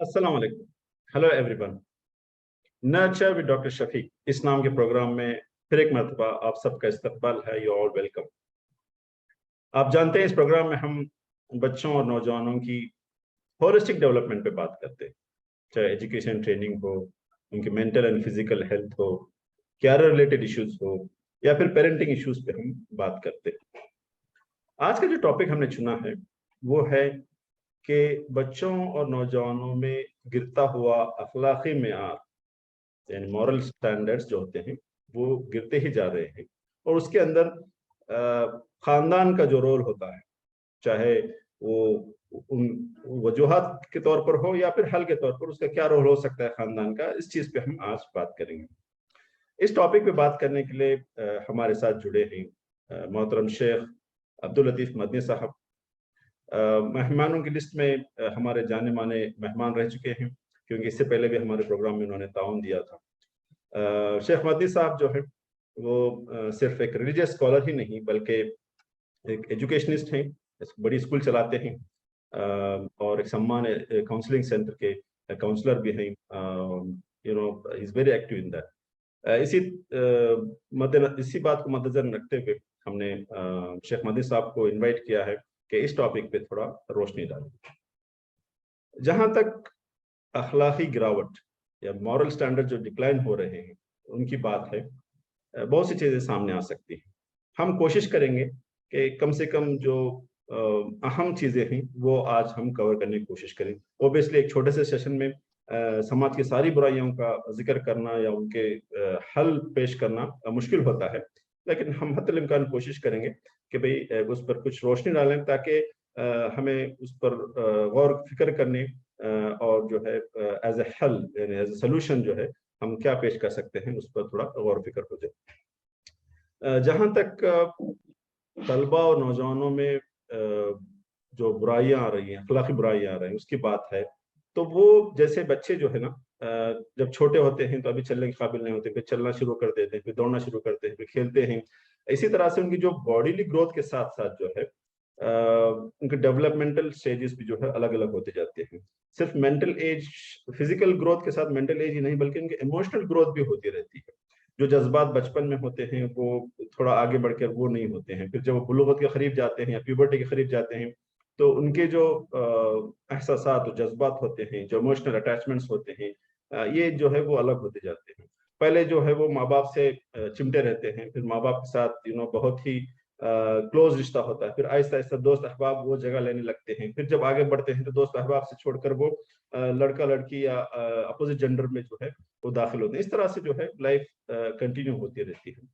अस्सलाम वालेकुम। Hello everyone. Nurture with doctor Shafiq इस नाम के प्रोग्राम में फिर एक मरतबा आप सबका इस्तकबाल है। You all welcome. आप जानते हैं इस प्रोग्राम में हम बच्चों और नौजवानों की होलिस्टिक डेवलपमेंट पे बात करते हैं, चाहे एजुकेशन ट्रेनिंग हो, उनकी मेंटल एंड फिजिकल हेल्थ हो, कैरियर रिलेटेड इश्यूज हो, या फिर पेरेंटिंग इश्यूज पे हम बात करते हैं। आज का जो टॉपिक हमने चुना है वो है कि बच्चों और नौजवानों में गिरता हुआ अखलाकी मेआर यानी मॉरल स्टैंडर्ड्स जो होते हैं वो गिरते ही जा रहे हैं। और उसके अंदर खानदान का जो रोल होता है, चाहे वो उन वजूहात के तौर पर हो या फिर हल के तौर पर, उसका क्या रोल हो सकता है खानदान का, इस चीज पे हम आज बात करेंगे। इस टॉपिक पे बात करने के लिए हमारे साथ जुड़े हैं मोहतरम शेख अब्दुल लतीफ मदनी साहब। मेहमानों की लिस्ट में हमारे जाने माने मेहमान रह चुके हैं, क्योंकि इससे पहले भी हमारे प्रोग्राम में उन्होंने ताउन दिया था। शेख मदनी साहब जो है वो सिर्फ एक रिलीजियस स्कॉलर ही नहीं बल्कि एक एजुकेशनिस्ट हैं, बड़ी स्कूल चलाते हैं और एक सम्मान काउंसलिंग सेंटर के काउंसलर भी हैं। Is very active in that. इसी बात को मद्देनजर रखते हुए हमने शेख मदनी साहब को इनवाइट किया है कि इस टॉपिक पे थोड़ा रोशनी डालें। जहां तक अखलाकी गिरावट या मॉरल स्टैंडर्ड जो डिक्लाइन हो रहे हैं उनकी बात है, बहुत सी चीजें सामने आ सकती हैं। हम कोशिश करेंगे कि कम से कम जो अहम चीजें हैं वो आज हम कवर करने की कोशिश करें। ओबियसली एक छोटे से सेशन में समाज की सारी बुराइयों का जिक्र करना या उनके हल पेश करना मुश्किल होता है, लेकिन हम हद इम्कान कोशिश करेंगे कि भाई उस पर कुछ रोशनी डालें ताकि हमें उस पर गौर फिक्र करने और जो है एज ए हल यानी एज ए सोल्यूशन जो है हम क्या पेश कर सकते हैं उस पर थोड़ा गौर फिक्र हो जाए। जहां तक तलबा और नौजवानों में जो बुराइयां आ रही हैं, अखलाकी बुराइयां आ रही हैं, उसकी बात है, तो वो जैसे बच्चे जो है ना जब छोटे होते हैं तो अभी चलने के काबिल नहीं होते, फिर चलना शुरू कर देते हैं, फिर दौड़ना शुरू करते हैं, फिर खेलते हैं। इसी तरह से उनकी जो बॉडीली ग्रोथ के साथ साथ जो है उनके डेवलपमेंटल स्टेजेस भी जो है अलग अलग होते जाते हैं। सिर्फ मेंटल एज, फिजिकल ग्रोथ के साथ मेंटल एज ही नहीं बल्कि उनके इमोशनल ग्रोथ भी होती रहती है। जो जज्बात बचपन में होते हैं वो थोड़ा आगे बढ़कर वो नहीं होते हैं, फिर जब वो बुलुगत के करीब जाते हैं या प्यूबर्टी के करीब जाते हैं तो उनके जो एहसासात और जज्बात होते हैं, जो इमोशनल अटैचमेंट्स होते हैं, ये जो है वो अलग होते जाते हैं। पहले जो है वो माँ बाप से चिमटे रहते हैं, फिर माँ बाप के साथ बहुत ही क्लोज रिश्ता होता है, फिर आहिस्ता आहिस्ता दोस्त अहबाब वो जगह लेने लगते हैं, फिर जब आगे बढ़ते हैं तो दोस्त अहबाब से छोड़कर वो लड़का लड़की या अपोजिट जेंडर में जो है वो दाखिल होते हैं। इस तरह से जो है लाइफ कंटिन्यू होती रहती है।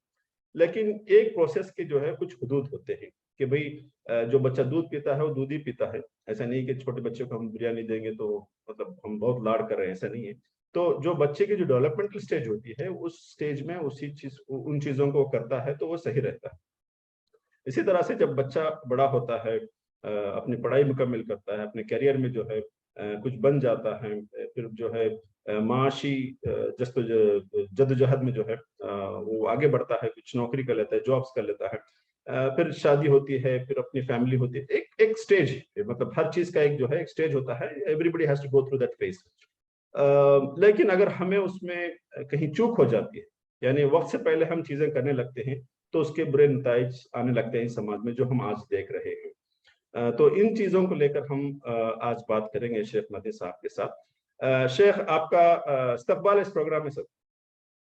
लेकिन एक प्रोसेस के जो है कुछ हदूद होते हैं कि भाई जो बच्चा दूध पीता है वो दूध ही पीता है। ऐसा नहीं कि छोटे बच्चे को हम बिरयानी देंगे तो मतलब हम बहुत लाड़ कर रहे हैं, ऐसा नहीं है। तो जो बच्चे की जो डेवलपमेंटल स्टेज होती है उस स्टेज में उन चीजों को करता है तो वो सही रहता है। इसी तरह से जब बच्चा बड़ा होता है, अपनी पढ़ाई मुकम्मल करता है, अपने करियर में जो है कुछ बन जाता है, फिर जो है माशी जद्दोजहद में जो है वो आगे बढ़ता है, कुछ नौकरी कर लेता है, जॉब्स कर लेता है, फिर शादी होती है, फिर अपनी फैमिली होती है। एक एक स्टेज है, मतलब हर चीज का एक जो है एक स्टेज होता है। Everybody has to go through that phase. लेकिन अगर हमें उसमें कहीं चूक हो जाती है, यानी वक्त से पहले हम चीजें करने लगते हैं, तो उसके बुरे नताइज आने लगते हैं समाज में, जो हम आज देख रहे हैं। तो इन चीजों को लेकर हम आज बात करेंगे शेख मदनी साहब के साथ। शेख, आपका इस्तकबाल इस प्रोग्राम में। सर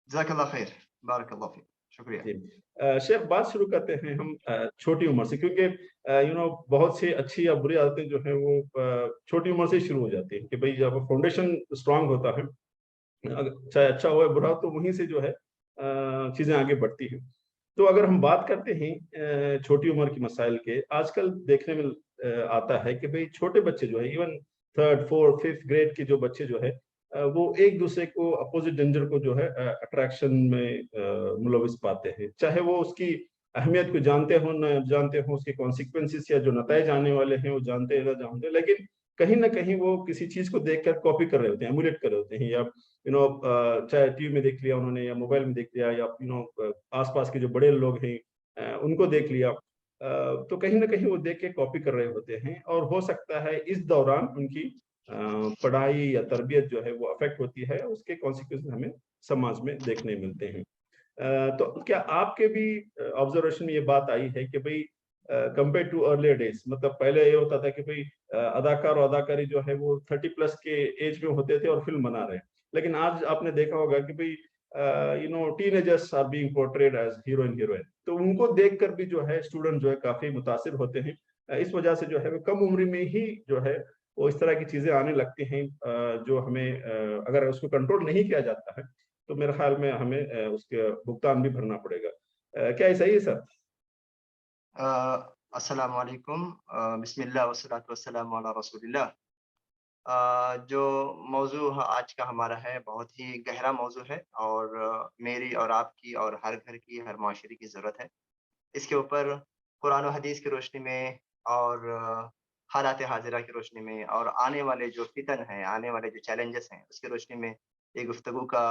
जज़ाकल्लाह खैर, बारकल्लाह फीक, शुक्रिया। शेख, बात शुरू करते हैं हम छोटी उम्र से, क्योंकि बहुत सी अच्छी या बुरी आदतें जो है वो छोटी उम्र से शुरू हो जाती है कि भाई जब फाउंडेशन स्ट्रांग होता है, चाहे अच्छा हो या बुरा, तो वहीं से जो है चीजें आगे बढ़ती हैं। तो अगर हम बात करते हैं छोटी उम्र की मसाइल के, आजकल देखने में आता है कि भाई छोटे बच्चे जो है, even third fourth fifth grade के जो बच्चे जो है वो एक दूसरे को, अपोजिट जेंडर को जो है अट्रैक्शन में मुलविस पाते हैं, चाहे वो उसकी अहमियत को जानते हो न जानते हो, उसके कॉन्सिक्वेंसेस या जो नतीजे आने वाले हैं वो जानते हैं ना जानते, लेकिन कहीं ना कहीं वो किसी चीज को देखकर कॉपी कर रहे होते हैं, एमुलेट कर रहे होते हैं, या चाहे टीवी में देख लिया उन्होंने या मोबाइल में देख लिया, या आसपास के जो बड़े लोग हैं उनको देख लिया, तो कहीं ना कहीं वो देख के कॉपी कर रहे होते हैं। और हो सकता है इस दौरान उनकी पढ़ाई या तरबियत जो है वो अफेक्ट होती है, उसके कॉन्सिक्वेंसेस हमें समाज में देखने मिलते हैं। तो क्या आपके भी ऑब्जर्वेशन में ये बात आई है कि भाई कंपेयर टू अर्लियर डेज, मतलब पहले ये होता था कि भाई अदाकार और अदाकारी जो है वो 30+ के एज में होते थे और फिल्म बना रहे हैं, लेकिन आज आपने देखा होगा कि भाई teenagers are being portrayed as heroine heroine, तो उनको देखकर भी जो है स्टूडेंट जो है काफी मुतासिर होते हैं। इस वजह से जो है वो कम उम्र में ही जो है वो इस तरह की चीजें आने लगती हैं, जो हमें अगर उसको कंट्रोल नहीं किया जाता है तो मेरे ख्याल में हमें उसके भुगतान भी भरना पड़ेगा। क्या ये सही है सर? अस्सलाम वालेकुम, बिस्मिल्लाह वस्सलातु वस्सलामु अला रसूलिल्लाह। जो मौजू आज का हमारा है बहुत ही गहरा मौजू है, और मेरी और आपकी और हर घर की, हर माशरे की ज़रूरत है। इसके ऊपर कुरान और हदीस की रोशनी में और हालात हाज़िरा की रोशनी में और आने वाले जो फितन हैं, आने वाले जो चैलेंजेस हैं, उसकी रोशनी में ये गुफ्तगू का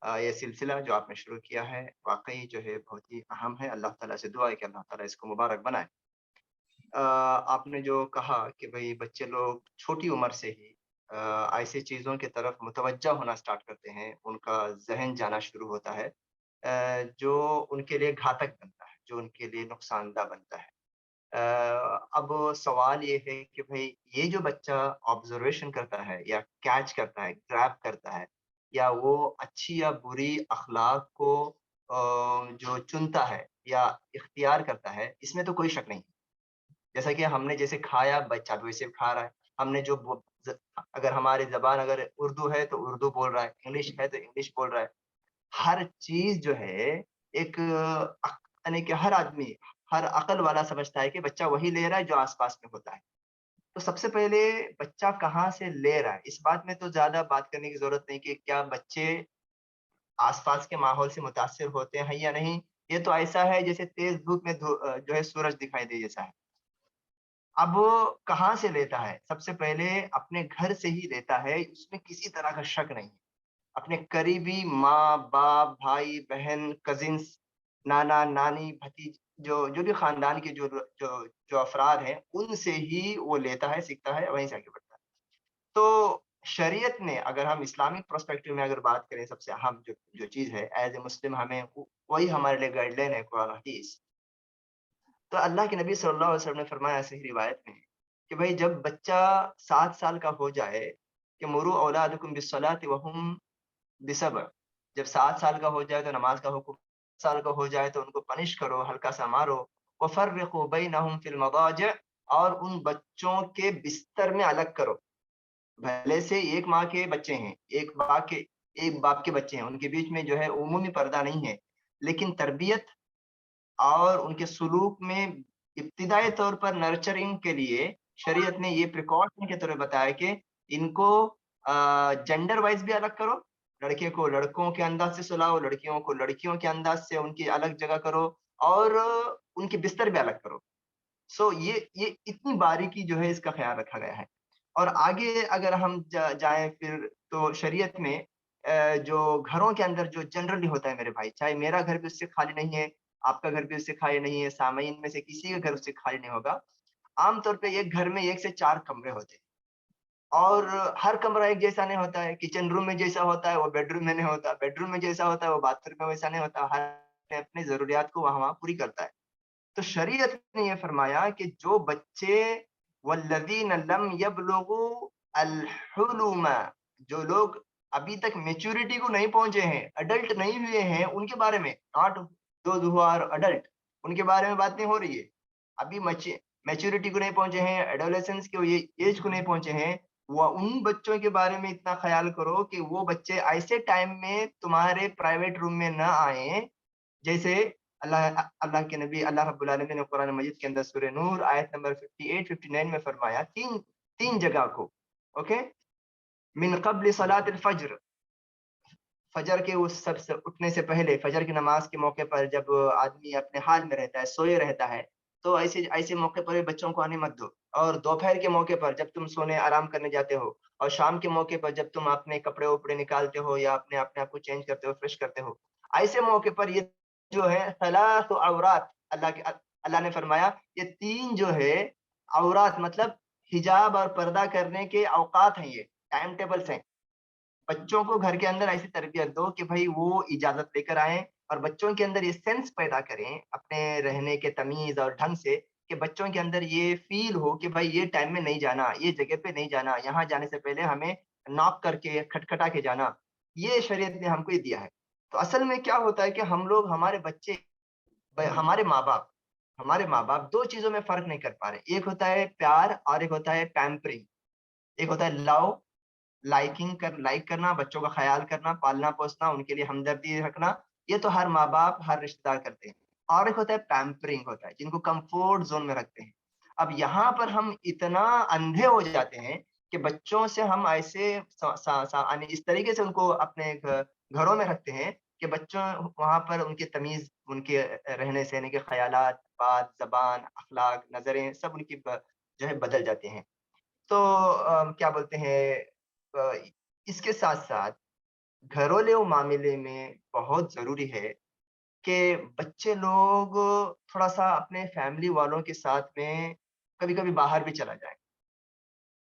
ये सिलसिला जो आपने शुरू किया है, वाक़ई जो है बहुत ही अहम है। अल्लाह ताला से दुआ है कि अल्लाह ताला इसको मुबारक बनाए। आपने जो कहा कि भई बच्चे लोग छोटी उम्र से ही ऐसी चीज़ों की तरफ मुतवज्जा होना स्टार्ट करते हैं, उनका ज़हन जाना शुरू होता है, जो उनके लिए घातक बनता है, जो उनके लिए नुकसानदा बनता है। अब सवाल ये है कि भई ये जो बच्चा ऑब्ज़र्वेशन करता है या कैच करता है, ग्रैब करता है, या वो अच्छी या बुरी अख़लाक को जो चुनता है या इख्तियार करता है, इसमें तो कोई शक नहीं। जैसा कि हमने जैसे खाया, बच्चा भी वैसे खा रहा है। हमने जो बो ज़ अगर हमारी ज़बान अगर उर्दू है तो उर्दू बोल रहा है, इंग्लिश है तो इंग्लिश बोल रहा है। हर चीज़ जो है एक यानी कि हर आदमी, हर अक़ल वाला समझता है कि बच्चा वही ले रहा है जो आस-पास में होता है। तो सबसे पहले बच्चा कहाँ से ले रहा है, इस बात में तो ज़्यादा बात करने की ज़रूरत नहीं कि क्या बच्चे आस-पास के माहौल से मुतासिर होते हैं या नहीं। ये तो ऐसा है जैसे तेज़ धूप में जो है सूरज दिखाई दे जैसा है। अब वो कहाँ से लेता है? सबसे पहले अपने घर से ही लेता है, उसमें किसी तरह का शक नहीं। अपने करीबी माँ-बाप, भाई-बहन, कज़िन्स, नाना-नानी, भतीज, जो जो भी ख़ानदान के जो अफ़राद हैं, उनसे ही वो लेता है, सीखता है, वहीं से आगे बढ़ता है। तो शरीयत ने, अगर हम इस्लामिक पर्सपेक्टिव में अगर बात करें, सबसे अहम जो जो चीज़ है, एज़ ए मुस्लिम हमें वही हमारे लिए गाइडलाइन है, कुरान और हदीस। तो अल्लाह के नबी सल्लल्लाहु अलैहि वसल्लम ने फरमाया सही रिवायत में कि भाई जब बच्चा 7 साल का हो जाए कि मुरू औलादकुम बिस्सलाति व हुम बिसब्र, जब 7 साल का हो जाए तो नमाज का हुक्म, साल का हो जाए तो उनको पनिश करो, हल्का सा मारो। वफ़र्रिक़ू बैनहुम फ़िल मदाजिअ, और उन बच्चों के बिस्तर में अलग करो। भले से एक माँ के बच्चे हैं, एक बाप के बच्चे हैं, उनके बीच में जो है उमूमी पर्दा नहीं है, लेकिन तरबियत और उनके सुलूक में इब्तिदाई तौर पर नर्चरिंग के लिए शरीयत ने ये प्रिकॉशन के तौर पे बताया कि इनको जेंडर वाइज़ भी अलग करो, लड़के को लड़कों के अंदाज़ से सुलाओ, लड़कियों को लड़कियों के अंदाज़ से उनकी अलग जगह करो, और उनके बिस्तर भी अलग करो। सो ये इतनी बारीकी जो है इसका ख़्याल रखा गया है। और आगे अगर हम जाएँ फिर तो शरीयत में जो घरों के अंदर जो जनरली होता है मेरे भाई, चाहे मेरा घर भी उससे खाली नहीं है, आपका घर भी उससे खाली नहीं है, सामईन में से किसी का घर उससे खाली नहीं होगा। आम तौर पे एक घर में 1 से 4 कमरे होते हैं, और हर कमरा एक जैसा नहीं होता है। किचन रूम में जैसा होता है वो बेडरूम में नहीं होता, बेडरूम में जैसा होता है वो बाथरूम में वैसा नहीं होता। हर अपनी ज़रूरियात को वहाँ-वहाँ पूरी करता है। तो शरीयत ने ये फरमाया कि जो बच्चे वल्लज़ीन लम यबलुगु अल-हुलुम, जो लोग अभी तक मैच्योरिटी को नहीं पहुँचे हैं, एडल्ट नहीं हुए हैं, उनके बारे में, not those who are adult, उनके बारे में बात नहीं हो रही है। अभी मैच्योरिटी को नहीं पहुँचे हैं, एडोलेसेंस के ये एज को नहीं पहुँचे हैं, वो उन बच्चों के बारे में इतना ख़्याल करो कि वो बच्चे ऐसे टाइम में तुम्हारे प्राइवेट रूम में ना आएँ, जैसे अल्लाह के नबी अल्लाह रब्बुल आलमीन ने कुरान मजीद के अंदर सूरह नूर आयत नंबर 58-59 में फरमाया, 3 जगह को, ओके? मिन क़ब्ल सलातिल फ़ज्र, फजर के उस सब से उठने से पहले, फजर की नमाज के मौके पर जब आदमी अपने हाल में रहता है, सोए रहता है, तो ऐसे ऐसे मौके पर बच्चों को आने मत दो। और दोपहर के मौके पर जब तुम सोने आराम करने जाते हो, और शाम के मौके पर जब तुम अपने कपड़े-वपड़े निकालते हो या अपने आप को चेंज करते हो, फ्रेश करते हो, ऐसे मौके पर ये जो है सलासु औरात, अल्लाह ने फरमाया ये 3 जो है औरात मतलब हिजाब और पर्दा करने के औकात हैं, ये टाइम टेबल्स हैं। बच्चों को घर के अंदर ऐसी तरबियत दो कि भाई वो इजाजत लेकर आए और बच्चों के अंदर ये सेंस पैदा करें अपने रहने के तमीज और ढंग से, कि बच्चों के अंदर ये फील हो कि भाई ये टाइम में नहीं जाना, ये जगह पे नहीं जाना, यहाँ जाने से पहले हमें नॉक करके खटखटा के जाना। ये शरीयत ने हमको ये दिया है। तो असल में क्या होता है कि हम लोग हमारे बच्चे हमारे माँ बाप दो चीजों में फर्क नहीं कर पा रहे। एक होता है प्यार और एक होता है पैम्परिंग। एक होता है लव, लाइक करना, बच्चों का ख्याल करना, पालना पोसना, उनके लिए हमदर्दी रखना, ये तो हर माँ बाप हर रिश्तेदार करते हैं। और एक होता है पैम्परिंग, होता है जिनको कंफर्ट जोन में रखते हैं। अब यहाँ पर हम इतना अंधे हो जाते हैं कि बच्चों से हम ऐसे यानी इस तरीके से उनको अपने घरों में रखते हैं कि बच्चों वहां पर उनके तमीज, उनके रहने सहने के ख्यालात, बात, जबान, अखलाक, नजरें सब उनकी जो है बदल जाते हैं। तो क्या बोलते हैं, अ, इसके साथ-साथ घरेलू मामले में बहुत ज़रूरी है कि बच्चे लोग थोड़ा-सा अपने फैमिली वालों के साथ में कभी-कभी बाहर भी चला जाए।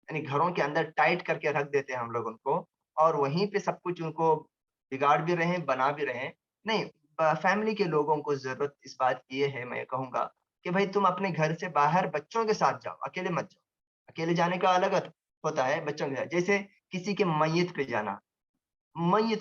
यानी घरों के अंदर टाइट करके रख देते हैं हम लोग उनको और वहीं पे सब कुछ उनको बिगाड़ भी रहे हैं, बना भी रहे हैं। नहीं, फैमिली के लोगों को ज़रूरत इस बात की ये है, मैं कहूँगा कि भाई तुम अपने घर से बाहर बच्चों के साथ जाओ, अकेले मत जाओ। अकेले जाने का अलग होता है, बच्चों के साथ। जैसे किसी के मय्यत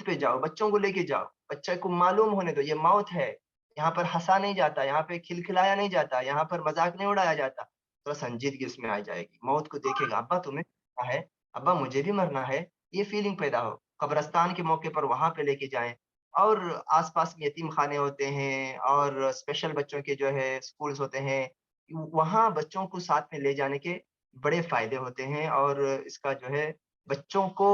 पे जाओ, बच्चों को लेके जाओ, बच्चे को मालूम होने दो ये मौत है, यहाँ पर हँसा नहीं जाता, यहाँ पे खिलखिलाया नहीं जाता, यहाँ पर मज़ाक नहीं उड़ाया जाता। थोड़ा संजीदगी उसमें आ जाएगी, मौत को देखेगा, अब्बा तुम्हें मरना है, अब्बा मुझे भी मरना है, ये फीलिंग पैदा हो। कब्रिस्तान के मौके पर वहाँ पे लेके जाएँ और आस-पास में यतीम खाने होते हैं और स्पेशल बच्चों के जो है स्कूल्स होते हैं, वहाँ बच्चों को साथ में ले जाने के बड़े फ़ायदे होते हैं और इसका जो है बच्चों को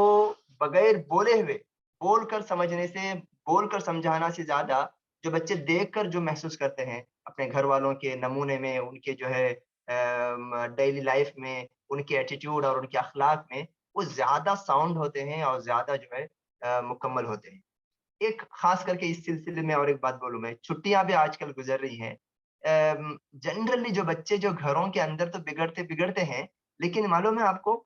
बगैर बोले हुए, बोलकर समझने से, बोलकर समझाना से ज़्यादा जो बच्चे देखकर जो महसूस करते हैं, अपने घर वालों के नमूने में, उनके जो है डेली लाइफ में, उनके एटीट्यूड और उनके अखलाक में, वो ज़्यादा साउंड होते हैं और ज़्यादा जो है मुकम्मल होते हैं। एक खास करके इस सिलसिले में और एक बात बोलूँ मैं, छुट्टियाँ भी आजकल गुज़र रही हैं। जनरली जो बच्चे जो घरों के अंदर तो बिगड़ते हैं, लेकिन मालूम है आपको,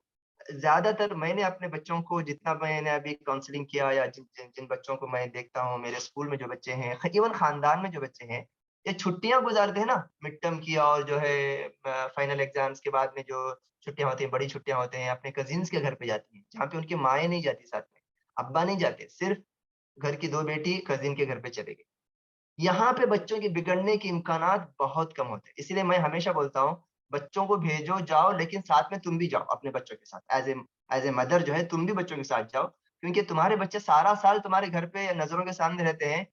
ज़्यादातर मैंने अपने बच्चों को जितना मैंने अभी काउंसलिंग किया या जिन जिन जिन बच्चों को मैं देखता हूँ, मेरे स्कूल में जो बच्चे हैं, इवन खानदान में जो बच्चे हैं, ये छुट्टियाँ गुज़ारते हैं ना, मिड टर्म की और जो है फाइनल एग्ज़ाम्स के बाद में जो छुट्टियाँ होती हैं, बड़ी छुट्टियाँ होते हैं, अपने कज़िन्स के घर पे जाती हैं, जहाँ पे उनकी माँएँ नहीं जाती साथ में, अब्बा नहीं जाते, सिर्फ़ घर की 2 बेटी कज़िन के घर पे चले गए। यहाँ पे बच्चों के बिगड़ने के इम्कानात बहुत कम होते हैं। इसीलिए मैं हमेशा बोलता हूँ, बच्चों को भेजो, जाओ, लेकिन साथ में तुम भी जाओ अपने बच्चों के साथ। ऐज़ ए मदर जो है तुम भी बच्चों के साथ जाओ, क्योंकि तुम्हारे बच्चे सारा साल तुम्हारे घर पे नज़रों के सामने रहते हैं।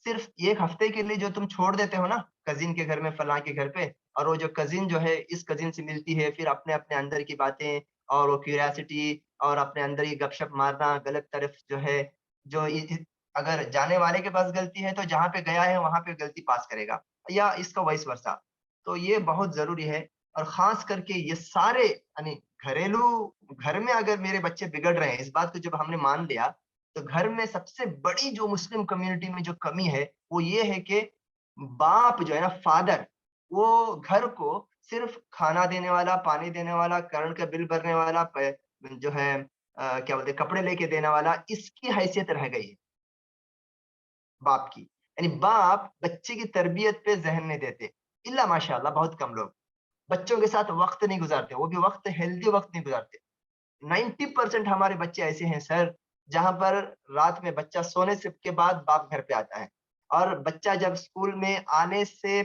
सिर्फ़ 1 हफ्ते के लिए जो तुम छोड़ देते हो ना, कज़िन के घर में, फलाँ के घर पे, और वो जो कज़िन जो है इस कज़िन से मिलती है, फिर अपने-अपने अंदर की बातें और वो क्यूरियोसिटी और अपने अंदर ही गपशप मारना, गलत तरफ जो है, जो इ अगर जाने वाले के पास गलती है तो जहाँ पे गया है वहाँ पे गलती पास करेगा या इसका वाइस वर्सा। तो ये बहुत ज़रूरी है और ख़ास करके ये सारे यानी घरेलू घर में अगर मेरे बच्चे बिगड़ रहे हैं, इस बात को जब हमने मान लिया, तो घर में सबसे बड़ी जो मुस्लिम कम्युनिटी में जो कमी है, वो ये है कि बाप जो है ना, फादर, वो घर को सिर्फ़ खाना देने वाला, पानी देने वाला, करंट का बिल भरने वाला, प जो है क्या बोलते हैं, कपड़े लेके देने वाला, इसकी हैसियत रह गई है। बाप की। यानी बाप बच्चे की तरबियत पे ज़हन नहीं देते, इल्ला माशाअल्लाह बहुत कम लोग। बच्चों के साथ वक़्त नहीं गुज़ारते, वो भी वक़्त हेल्दी वक़्त नहीं गुज़ारते। 90% हमारे बच्चे ऐसे हैं सर, जहाँ पर रात में बच्चा सोने से के बाद बाप घर पे आता है और बच्चा जब स्कूल में आने से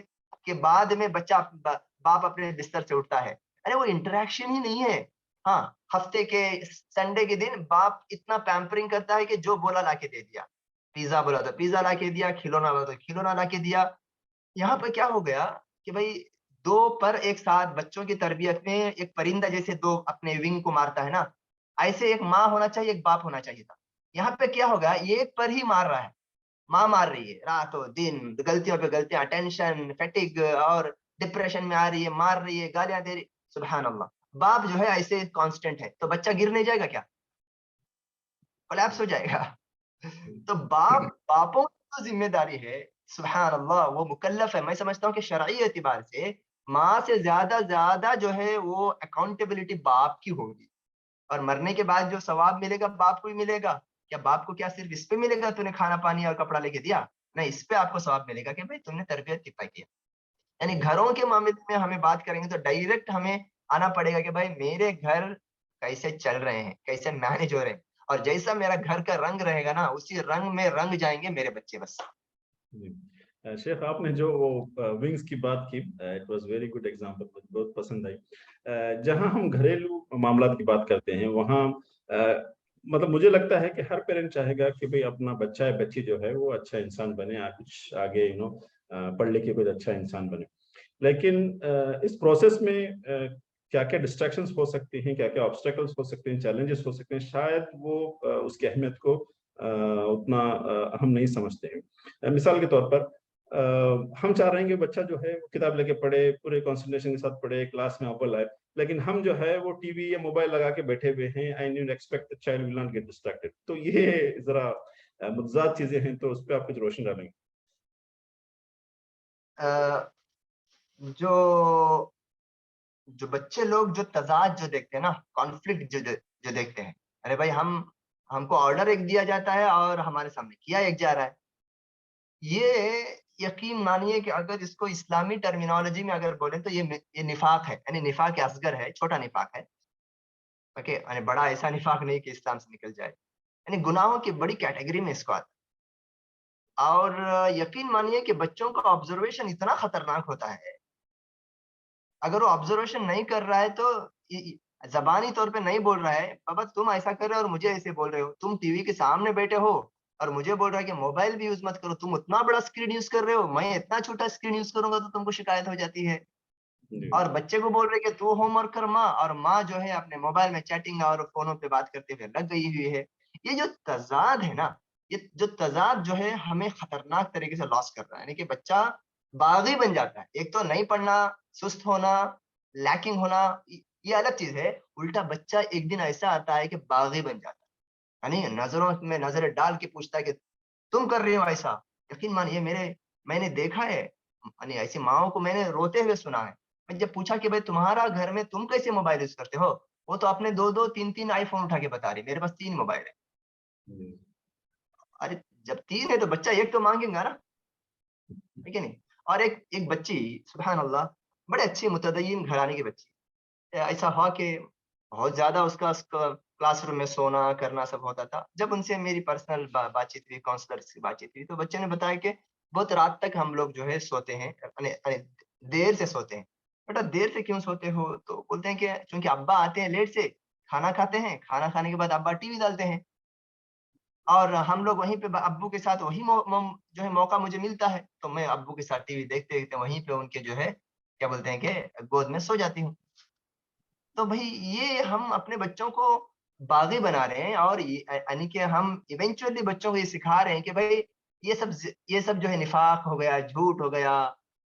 के बाद में बाप अपने बिस्तर से उठता है। अरे वो इंटरैक्शन ही नहीं है। हाँ, हफ्ते के संडे के दिन बाप इतना पैम्परिंग करता है कि जो बोला लाके दे दिया। पिज़्ज़ा बोला तो पिज़्ज़ा लाके दिया, खिलौना बोला तो खिलौना लाके दिया। यहाँ पे क्या हो गया कि भई 2 पर एक साथ बच्चों की तरबियत में एक परिंदा जैसे 2 अपने विंग को मारता है ना, ऐसे एक माँ होना चाहिए, एक बाप होना चाहिए था। यहाँ पे क्या हो गया, ये एक पर ही मार रहा है, माँ मार रही है, रातों-दिन, गलतियों पे गलतियाँ, टेंशन, फैटिग और डिप्रेशन में आ रही है, मार रही है, गालियाँ दे रही, सुभान अल्लाह! बाप जो है ऐसे कांस्टेंट है, तो बच्चा गिर नहीं जाएगा क्या? कोलैप्स हो जाएगा। तो बापों की तो ज़िम्मेदारी है, सुभान अल्लाह, वो मुकल्लफ़ है। मैं समझता हूँ कि शरई एतिबार से ماں سے زیادہ جو ہے وہ اکاؤنٹیبلٹی باپ کی ہوگی، اور مرنے کے بعد جو ثواب ملے گا باپ کو بھی ملے گا. کیا باپ کو کیا صرف اس پہ ملے گا تو نے کھانا پانی اور کپڑا لے کے دیا؟ نہیں، اس پہ آپ کو ثواب ملے گا کہ بھائی تم نے تربیت کتنا کیا. یعنی گھروں کے معاملے میں ہمیں بات کریں گے تو ڈائریکٹ ہمیں آنا پڑے گا کہ بھائی میرے گھر کیسے چل رہے ہیں، کیسے مینج ہو رہے ہیں، اور جیسا میرا گھر کا رنگ رہے گا نا اسی رنگ میں رنگ جائیں گے میرے بچے. بس شیخ آپ نے جو وہ ونگز کی بات کی، it was very good example, مجھے بہت پسند آئی. جہاں ہم گھریلو معاملات کی بات کرتے ہیں وہاں مطلب مجھے لگتا ہے کہ ہر پیرنٹ چاہے گا کہ بھئی اپنا بچہ ہے بچی جو ہے وہ اچھا انسان بنے، کچھ آگے پڑھ لکھ کے کوئی اچھا انسان بنے. لیکن اس پروسیس میں کیا کیا ڈسٹریکشنز ہو سکتی ہیں، کیا کیا آبسٹیکلز ہو سکتے ہیں، چیلنجز ہو سکتے ہیں، شاید وہ اس کی اہمیت کو اتنا ہم نہیں سمجھتے ہیں. مثال کے طور پر ہم چاہ رہے ہیں کہ بچہ جو ہے وہ کتاب لے کے پڑھے، پورے کنسنٹریشن کے ساتھ پڑھے، کلاس میں اول آئے، لیکن ہم جو ہے وہ ٹی وی یا موبائل لگا کے بیٹھے ہوئے ہیں and you expect child will not get distracted. تو یہ ذرا متضاد چیزیں ہیں، تو اس پہ آپ کچھ روشن ڈالیں گے. جو بچے لوگ جو تضاد جو دیکھتے ہیں نا، کانفلکٹ جو دیکھتے ہیں، ارے بھائی ہم کو آرڈر ایک دیا جاتا ہے اور ہمارے سامنے کیا ایک جا رہا ہے. یہ یقین مانیے کہ اگر اس کو اسلامی ٹرمینالوجی میں اگر بولیں تو یہ نفاق ہے، یعنی نفاق اصغر ہے، چھوٹا نفاق ہے. اوکے، یعنی بڑا ایسا نفاق نہیں کہ اسلام سے نکل جائے، یعنی گناہوں کی بڑی کیٹیگری میں اس کو آتا ہے. اور یقین مانیے کہ بچوں کا آبزرویشن اتنا خطرناک ہوتا ہے، اگر وہ آبزرویشن نہیں کر رہا ہے تو زبانی طور پہ نہیں بول رہا ہے بابا تم ایسا کر رہے ہو اور مجھے ایسے بول رہے ہو، تم ٹی وی کے سامنے بیٹھے ہو اور مجھے بول رہا ہے کہ موبائل بھی یوز مت کرو، تم اتنا بڑا اسکرین یوز کر رہے ہو، میں اتنا چھوٹا اسکرین یوز کروں گا تو تم کو شکایت ہو جاتی ہے. اور بچے کو بول رہے کہ تو ہوم ورک کر ماں، اور ماں جو ہے اپنے موبائل میں چیٹنگ اور فونوں پہ بات کرتے ہوئے لگ گئی ہوئی ہے. یہ جو تضاد ہے نا، یہ جو تضاد جو ہے ہمیں خطرناک طریقے سے لاس کر رہا ہے. یعنی کہ بچہ باغی بن جاتا ہے. ایک تو نہیں پڑھنا، سست ہونا، لیکنگ ہونا یہ الگ چیز ہے، الٹا بچہ ایک دن ایسا آتا ہے کہ باغی بن جاتا ہے، یعنی نظروں میں نظر ڈال کے پوچھتا ہے کہ تم کر رہے ہو ایسا. یقین مانیے میں نے دیکھا ہے، یعنی ایسی ماؤں کو میں نے روتے ہوئے سنا ہے. میں جب پوچھا کہ بھائی تمہارا گھر میں تم کیسے موبائل یوز کرتے ہو، وہ تو اپنے 2 3 آئی فون اٹھا کے بتا رہی میرے پاس 3 موبائل ہے. ارے جب 3 ہے تو بچہ ایک تو مانگے گا نا، ٹھیک ہے نہیں. اور ایک بچی سبحان اللہ بڑے اچھی متدین گھرانے کی بچی، ایسا ہوا کہ بہت زیادہ اس کا کلاس روم میں سونا کرنا سب ہوتا تھا. جب ان سے میری پرسنل بات چیت ہوئی، کاؤنسلر سے بات چیت ہوئی، تو بچے نے بتایا کہ بہت رات تک ہم لوگ جو ہے سوتے ہیں، دیر سے سوتے ہیں. بیٹا دیر سے کیوں سوتے ہو؟ تو بولتے ہیں کہ چونکہ ابا آتے ہیں لیٹ سے، کھانا کھاتے ہیں، کھانا کھانے کے بعد ابا ٹی وی ڈالتے ہیں، اور ہم لوگ وہیں پہ ابو کے ساتھ وہی جو ہے موقع مجھے ملتا ہے تو میں ابو کے ساتھ ٹی وی دیکھتے دیکھتے وہیں پہ ان کے جو ہے کیا بولتے ہیں کہ گود میں سو جاتی ہوں. تو بھائی یہ ہم اپنے بچوں کو باغی بنا رہے ہیں، اور یعنی کہ ہم ایونچولی بچوں کو یہ سکھا رہے ہیں کہ بھائی یہ سب جو ہے نفاق ہو گیا، جھوٹ ہو گیا،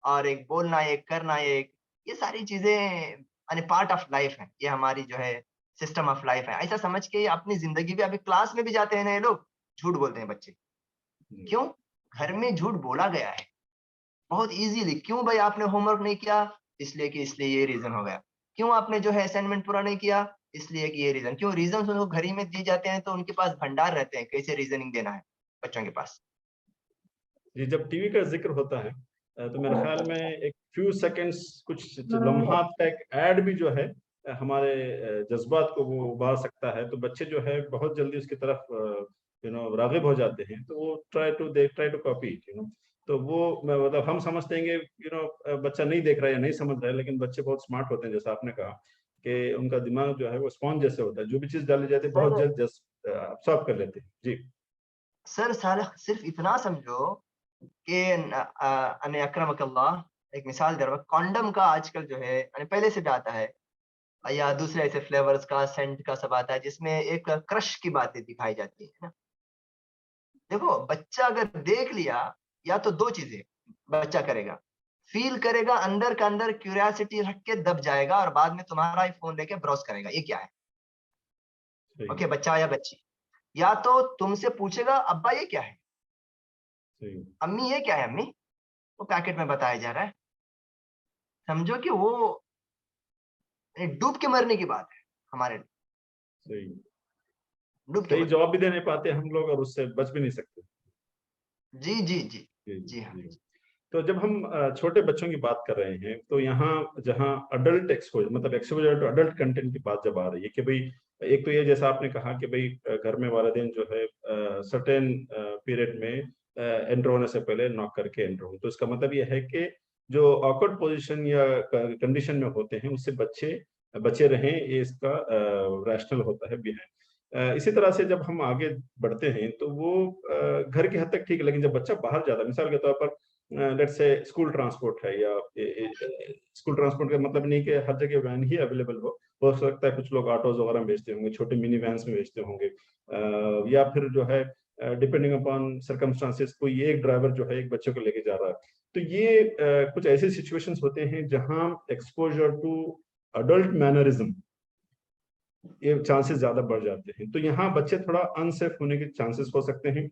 اور ایک بولنا ایک کرنا ایک، یہ ساری چیزیں یعنی پارٹ آف لائف ہے، یہ ہماری جو ہے سسٹم آف لائف ہے. ایسا سمجھ کے اپنی زندگی بھی، ابھی کلاس میں بھی جاتے ہیں نا یہ لوگ جھوٹ بولتے ہیں بچے. کیوں؟ گھر میں جھوٹ بولا گیا ہے بہت ایزیلی. کیوں بھائی آپ نے ہوم ورک نہیں کیا؟ اس لیے یہ ریزن ہو گیا. کیوں آپ نے جو ہے اسائنمنٹ پورا نہیں کیا؟ اس لیے کہ یہ ریزن. کیوں ریزن ان کو گھر ہی میں دیے جاتے ہیں تو ان کے پاس بھنڈار رہتے ہیں کیسے ریزننگ دینا ہے بچوں کے پاس. جی جب ٹی وی کا ذکر ہوتا ہے تو میرے خیال میں ایک فیو سیکنڈز کچھ لمحات کا ایک ایڈ بھی جو ہے ہمارے جذبات کو وہ ابھار سکتا ہے. تو بچے جو ہے بہت جلدی اس کی طرف راغب ہو جاتے ہیں، تو وہ ٹرائی ٹو کاپی. تو وہ مطلب ہم سمجھتے ہیں کہ بچہ نہیں دیکھ رہا ہے یا نہیں سمجھ رہا ہے، لیکن بچے بہت اسمارٹ ہوتے ہیں. جیسا آپ نے کہا کہ ان کا دماغ جو ہے وہ اسپونج جیسے ہوتا ہے، جو بھی چیز ڈالی جاتی ہے بہت جلد ابسارب کر لیتے ہیں. جی سر صرف اتنا سمجھو کہ ان اکرمک اللہ، ایک مثال دے رہا ہوں، کانڈم کا آج کل جو ہے پہلے سے بھی آتا ہے، یا دوسرے ایسے فلیورز کا سینٹ کا سب آتا ہے جس میں ایک کرش کی باتیں دکھائی جاتی ہیں نا. دیکھو بچہ اگر دیکھ لیا، یا تو 2 چیزیں بچہ کرے گا، فیل کرے گا اندر کا اندر، کیوریاسٹی رکھ کے دب جائے گا اور بعد میں تمہارا فون لے کے براؤز کرے گا یہ کیا ہے. اوکے بچہ یا بچی، یا تو تم سے پوچھے گا ابا یہ کیا ہے، امی یہ کیا ہے، امی وہ پیکٹ میں بتایا جا رہا ہے. समझो कि वो डूब के मरने की बात है हमारे लिए, सही डूब के सही, मरने। जवाब भी दे नहीं पाते हम लोग और उससे बच भी नहीं सकते। जी जी जी। जी जी हाँ। जी। तो जब हम छोटे बच्चों की बात कर रहे हैं, तो यहाँ जहाँ अडल्ट एक्सपोजर, मतलब एक्सपोजर टू अडल्ट कंटेंट की बात जब आ रही है कि भाई, एक तो ये जैसा आपने कहा कि भाई घर में वालिदैन जो है सर्टेन पीरियड में एंटर होने से पहले नॉक करके एंटर हो, तो इसका मतलब ये है कि जो ऑकवर्ड पोजीशन या कंडीशन में होते हैं उससे बच्चे बचे रहें, ये इसका रैशनल होता है बिहाइंड। इसी तरह से जब हम आगे बढ़ते हैं तो वो घर की हद तक ठीक है, लेकिन जब बच्चा बाहर जाता है, मिसाल के तौर पर लेट्स से स्कूल ट्रांसपोर्ट है, या स्कूल ट्रांसपोर्ट का मतलब नहीं कि हर जगह वैन ही अवेलेबल हो सकता है कुछ लोग ऑटोज वगैरह में भेजते होंगे, छोटे मिनी वैन्स में भेजते होंगे, या फिर जो है डिपेंडिंग अपॉन सर्कमस्टांसेस कोई एक ड्राइवर जो है एक बच्चे को लेके जा रहा है। तो ये कुछ ऐसे सिचुएशंस होते हैं जहां एक्सपोजर टू अडल्ट मैनरिज्म, ये चांसेस ज्यादा बढ़ जाते हैं। तो यहाँ बच्चे थोड़ा अनसेफ होने के चांसेस हो सकते हैं।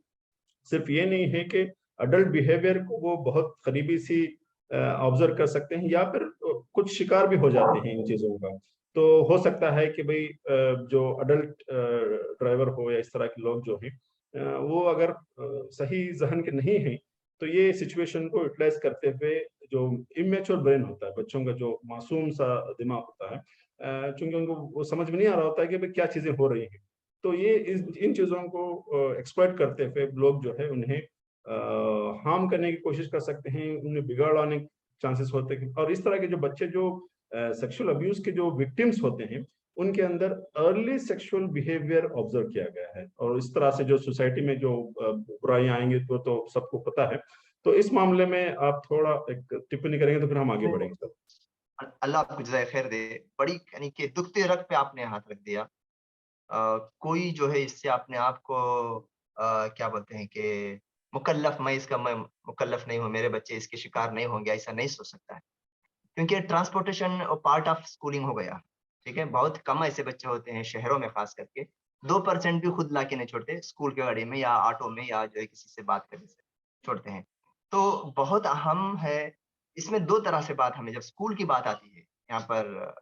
सिर्फ ये नहीं है कि अडल्ट बिहेवियर को वो बहुत करीबी सी ऑब्जर्व कर सकते हैं, या फिर कुछ शिकार भी हो जाते हैं इन चीजों का। तो हो सकता है कि भाई जो अडल्ट ड्राइवर हो या इस तरह के लोग जो हैं, वो अगर सही जहन के नहीं हैं, तो ये सिचुएशन को यूटिलाइज करते हुए जो इमेच्योर ब्रेन होता है, बच्चों का जो मासूम सा दिमाग होता है, चूंकि उनको वो समझ में नहीं आ रहा होता है कि भाई क्या चीजें हो रही हैं, तो ये इन चीजों को एक्सप्लॉइट करते हुए लोग जो है उन्हें हार्म करने की कोशिश कर सकते हैं, उन्हें बिगाड़ लाने के चांसेस होते हैं। और इस तरह के जो बच्चे जो सेक्सुअल अब्यूज के जो विक्टिम्स होते हैं, उनके अंदर अर्ली सेक्सुअल बिहेवियर ऑब्जर्व किया गया है, और इस तरह से जो सोसाइटी में जो बुराइयां आएंगी वो तो सबको पता है। तो इस मामले में आप थोड़ा एक टिप्पणी करेंगे तो फिर हम आगे बढ़ेंगे सर। अल्लाह आपको जज़ाए खैर दे। बड़ी यानी कि दुखते रग पे आपने हाथ रख दिया। कोई जो है इससे अपने आप को क्या बोलते हैं कि मुकल्लफ, मैं इसका मैं मुकल्लफ नहीं हूँ, मेरे बच्चे इसके शिकार नहीं होंगे, ऐसा नहीं सोच सकता है। क्योंकि ट्रांसपोर्टेशन पार्ट ऑफ स्कूलिंग हो गया। ठीक है, बहुत कम ऐसे बच्चे होते हैं शहरों में खास करके, 2% भी खुद लाके नहीं छोड़ते स्कूल के गाड़ी में या ऑटो में या जो है किसी से बात करने से छोड़ते हैं। तो बहुत अहम है इसमें। दो तरह से बात, हमें जब स्कूल की बात आती है यहाँ पर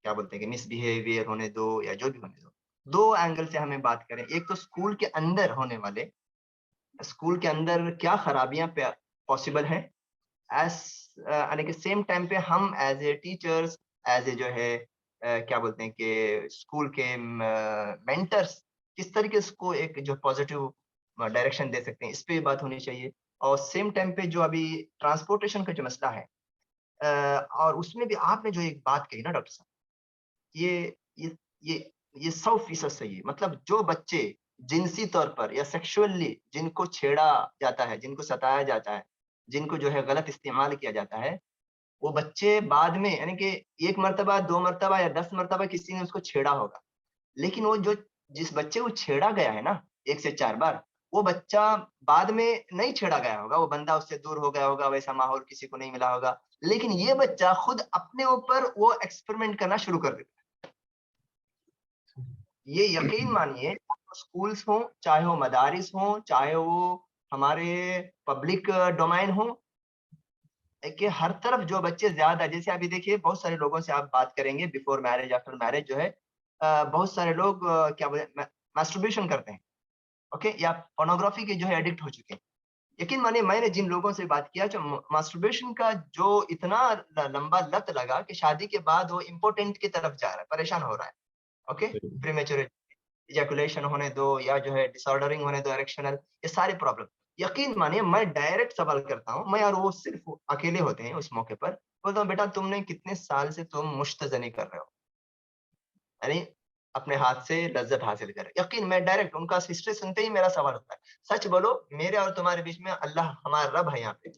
क्या बोलते हैं कि मिसबिहेवियर होने दो या जो भी होने दो, दो एंगल से हमें बात करें। एक तो स्कूल के अंदर होने वाले, स्कूल के अंदर क्या खराबियां पॉसिबल हैं, एस यानी कि सेम टाइम पे हम as a teachers, as a जो है क्या बोलते हैं कि स्कूल के मेंटर्स किस तरीके से को एक जो पॉजिटिव डायरेक्शन दे सकते हैं, इस पे भी बात होनी चाहिए। और सेम टाइम पे जो अभी ट्रांसपोर्टेशन का जो मसला है, और उसमें भी आपने जो एक बात कही ना डॉक्टर साहब, ये ये ये ये 100% सही है। मतलब जो बच्चे जिनसी तौर पर या सेक्सुअली जिनको छेड़ा जाता है, जिनको सताया जाता है, जिनको जो है गलत इस्तेमाल किया जाता है, वो बच्चे बाद में यानी कि 1 मर्तबा, 2 मर्तबा या 10 मर्तबा किसी ने उसको छेड़ा होगा। लेकिन वो जो जिस बच्चे को छेड़ा गया है ना 1 से 4 बार, वो बच्चा बाद में नहीं छेड़ा गया होगा, वो बंदा उससे दूर हो गया होगा, वैसा माहौल किसी को नहीं मिला होगा। लेकिन ये बच्चा खुद अपने ऊपर वो एक्सपेरिमेंट करना शुरू कर देता है। ये यकीन मानिए, स्कूल्स हों, चाहे वो मदारिस हों, चाहे वो हमारे पब्लिक डोमेन हो, कि हर तरफ जो बच्चे ज्यादा, जैसे अभी देखिए बहुत सारे लोगों से आप बात करेंगे बिफोर मैरिज आफ्टर मैरिज जो है, बहुत सारे लोग क्या बोले मास्टरबेशन करते हैं, ओके, या पोर्नोग्राफी के जो है एडिक्ट हो चुके हैं। यकीन मानिए मैंने जिन लोगों से बात किया, जो मास्टरबेशन का जो इतना लंबा लत लगा कि शादी के बाद वो इम्पोर्टेंट की तरफ जा रहा है, परेशान हो रहा है, ओके, प्रीमेच्योर इजैकुलेशन होने दो या जो है डिसऑर्डरिंग होने दो, इरेक्शनल, ये सारे प्रॉब्लम। यकीन मानिए मैं डायरेक्ट सवाल करता हूँ, मैं और वो सिर्फ अकेले होते हैं उस मौके पर, बोलता हूँ बेटा तुमने कितने साल से तुम मुश्तजनी कर रहे हो, यानी अपने हाथ से लज्जत हासिल कर रहे हो। यकीन, मैं डायरेक्ट उनका हिस्ट्री सुनते ही मेरा सवाल होता है, सच बोलो मेरे और तुम्हारे बीच में अल्लाह हमारा रब है यहाँ पे,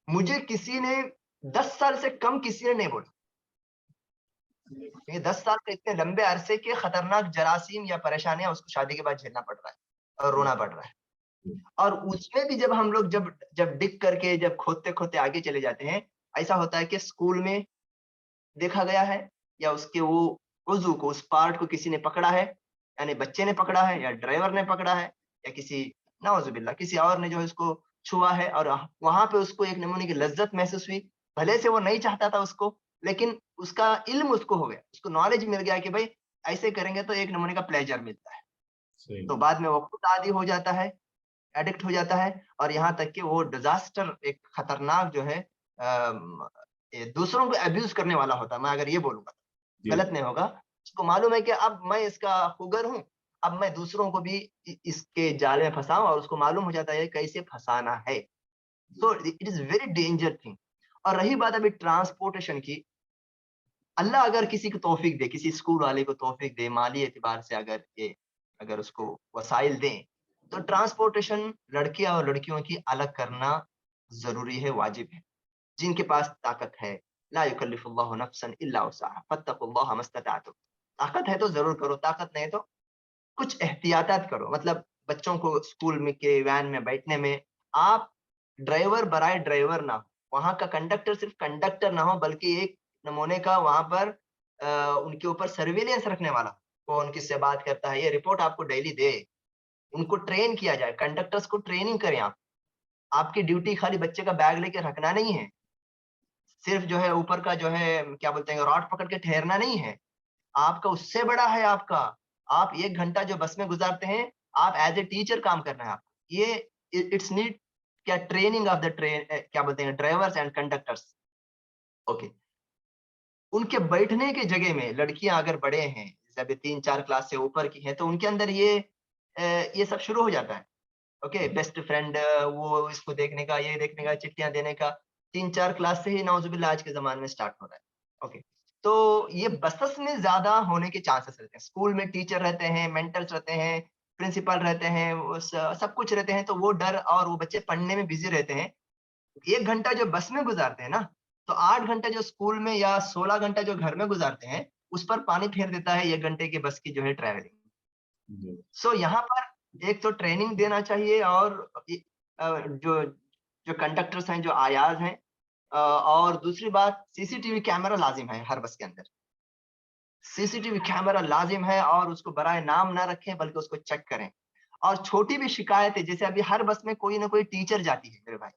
मुझे किसी ने 10 साल से कम किसी ने नहीं बोला। ये 10 साल के इतने लंबे अरसे के खतरनाक जरासीम या परेशानियां उसको शादी के बाद झेलना पड़ रहा है और रोना पड़ रहा है। और उसमें भी जब हम लोग जब जब डिग करके जब खोदते खोदते आगे चले जाते हैं, ऐसा होता है कि स्कूल में देखा गया है, या उसके वो उज़ू को, उस पार्ट को किसी ने पकड़ा है, यानी बच्चे ने पकड़ा है या ड्राइवर ने पकड़ा है या किसी नाउज़ुबिल्लाह किसी और ने जो है उसको छुआ है, और वहां पे उसको एक नमूने की लज्जत महसूस हुई, भले से वो नहीं चाहता था उसको, لیکن اس کا علم اس کو ہو گیا, اس کو نالج مل گیا کہ بھائی ایسے کریں گے تو ایک نمونے کا پلیجر ملتا ہے, تو بعد میں وہ خود عادی ہو جاتا ہے, ایڈکٹ ہو جاتا ہے, اور یہاں تک کہ وہ ڈیزاسٹر, ایک خطرناک جو ہے دوسروں کو ابیوز کرنے والا ہوتا ہے. میں اگر یہ بولوں گا غلط نہیں ہوگا, اس کو معلوم ہے کہ اب میں اس کا خوگر ہوں, اب میں دوسروں کو بھی اس کے جال میں پھنساؤں, اور اس کو معلوم ہو جاتا ہے کیسے پھنسانا ہے. So it is very danger thing. اور رہی بات ابھی ٹرانسپورٹیشن کی, اللہ اگر کسی کو توفیق دے, کسی اسکول والے کو توفیق دے, مالی اعتبار سے اگر اس کو وسائل دیں, تو ٹرانسپورٹیشن لڑکیاں اور لڑکیوں کی الگ کرنا ضروری ہے, واجب ہے. جن کے پاس طاقت ہے, لا یکلف اللہ نفسا الا وسعها فاتقوا اللہ ما استطعتم. طاقت ہے تو ضرور کرو, طاقت نہیں تو کچھ احتیاطات کرو. مطلب بچوں کو اسکول میں کے وین میں بیٹھنے میں آپ ڈرائیور برائے ڈرائیور نہ ہو, وہاں کا کنڈکٹر صرف کنڈکٹر نہ ہو, بلکہ ایک نمونے کا وہاں پر ان کے اوپر سرویلنس رکھنے والا, کون کس سے بات کرتا ہے, یہ رپورٹ آپ کو ڈیلی دے. ان کو ٹرین کیا جائے, کنڈکٹرز کو ٹریننگ کریں. آپ کی ڈیوٹی خالی بچے کا بیگ لے کے رکھنا نہیں ہے, صرف جو ہے اوپر کا جو ہے کیا بولتے ہیں راڈ پکڑ کے ٹھہرنا نہیں ہے. آپ کا اس سے بڑا ہے, آپ 1 گھنٹہ جو بس میں گزارتے ہیں, آپ ایز اے ٹیچر کام کرنا ہے. آپ یہ اٹس نیڈ کیا ٹریننگ آف دا ٹرین, کیا بولتے ہیں ڈرائیورز اینڈ کنڈکٹرز. اوکے, ان کے بیٹھنے کے جگہ میں لڑکیاں اگر بڑے ہیں, جب 3-4 کلاس سے اوپر کی ہیں, تو ان کے اندر یہ سب شروع ہو جاتا ہے. اوکے, بیسٹ فرینڈ, وہ اس کو دیکھنے کا, یہ دیکھنے کا, چٹیاں دینے کا, 3-4 کلاس سے ہی نعوذ باللہ آج کے زمانے میں سٹارٹ ہو رہا ہے. اوکے, تو یہ بسس میں زیادہ ہونے کے چانسز رہتے ہیں. اسکول میں ٹیچر رہتے ہیں, مینٹرز رہتے ہیں, پرنسپل رہتے ہیں, سب کچھ رہتے ہیں, تو وہ ڈر, اور وہ بچے پڑھنے میں بزی رہتے ہیں. 1 گھنٹہ جو بس میں گزارتے ہیں نا, تو 8 گھنٹہ جو اسکول میں یا 16 گھنٹہ جو گھر میں گزارتے ہیں, اس پر پانی پھیر دیتا ہے 1 گھنٹے کے بس کی جو ہے ٹریولنگ. سو یہاں پر ایک تو ٹریننگ دینا چاہیے, اور جو کنڈکٹرز ہیں, جو آیاز ہیں, اور دوسری بات CCTV کیمرہ لازم ہے ہر بس کے اندر. CCTV کیمرہ لازم ہے, اور اس کو برائے نام نہ رکھیں بلکہ اس کو چیک کریں. اور چھوٹی بھی شکایتیں, جیسے ابھی ہر بس میں کوئی نہ کوئی ٹیچر جاتی ہے میرے بھائی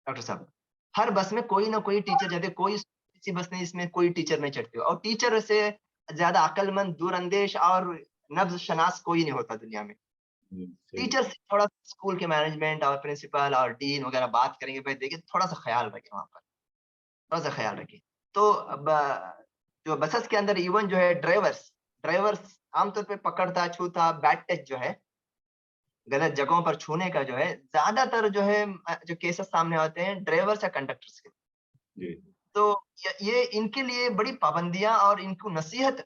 ڈاکٹر صاحب, ہر بس میں کوئی نہ کوئی ٹیچر جاتے, کوئی ایسی بس نہیں اس میں کوئی ٹیچر نہیں چڑھتے, اور ٹیچر سے زیادہ عقل مند, دور اندیش اور نبض شناس کوئی نہیں ہوتا دنیا میں. ٹیچر سے تھوڑا اسکول کے مینجمنٹ اور پرنسپل اور ڈین وغیرہ بات کریں گے, بھائی دیکھیں تھوڑا سا خیال رکھیں, وہاں پر تھوڑا سا خیال رکھیں. تو جو بسس کے اندر ایون جو ہے ڈرائیورس عام طور پہ پکڑتا, چھوتا, بیڈ ٹچ جو ہے, غلط جگہوں پر چھونے کا جو ہے, زیادہ تر جو ہے جو کیسز سامنے آتے ہیں ڈرائیورس یا کنڈکٹرس کے. تو یہ ان کے لیے بڑی پابندیاں, اور ان کو نصیحت,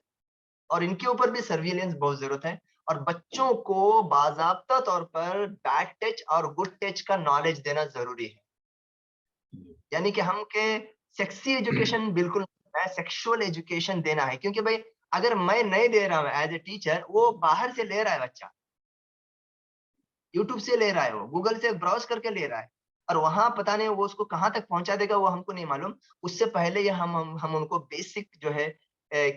اور ان کے اوپر بھی سرویلنس بہت ضرورت ہے. اور بچوں کو باضابطہ طور پر بیڈ ٹچ اور گڈ ٹچ کا نالج دینا ضروری ہے. یعنی کہ ہم کے سیکسی ایجوکیشن بالکل سیکشول ایجوکیشن دینا ہے, کیونکہ بھائی اگر میں نہیں دے رہا ہوں ایز اے ٹیچر, وہ باہر سے لے رہا ہے بچہ, یوٹیوب سے لے رہا ہے, وہ گوگل سے براؤز کر کے لے رہا ہے, اور وہاں پتہ نہیں وہ اس کو کہاں تک پہنچا دے گا, وہ ہم کو نہیں معلوم. اس سے پہلے یہ ہم ان کو بیسک جو ہے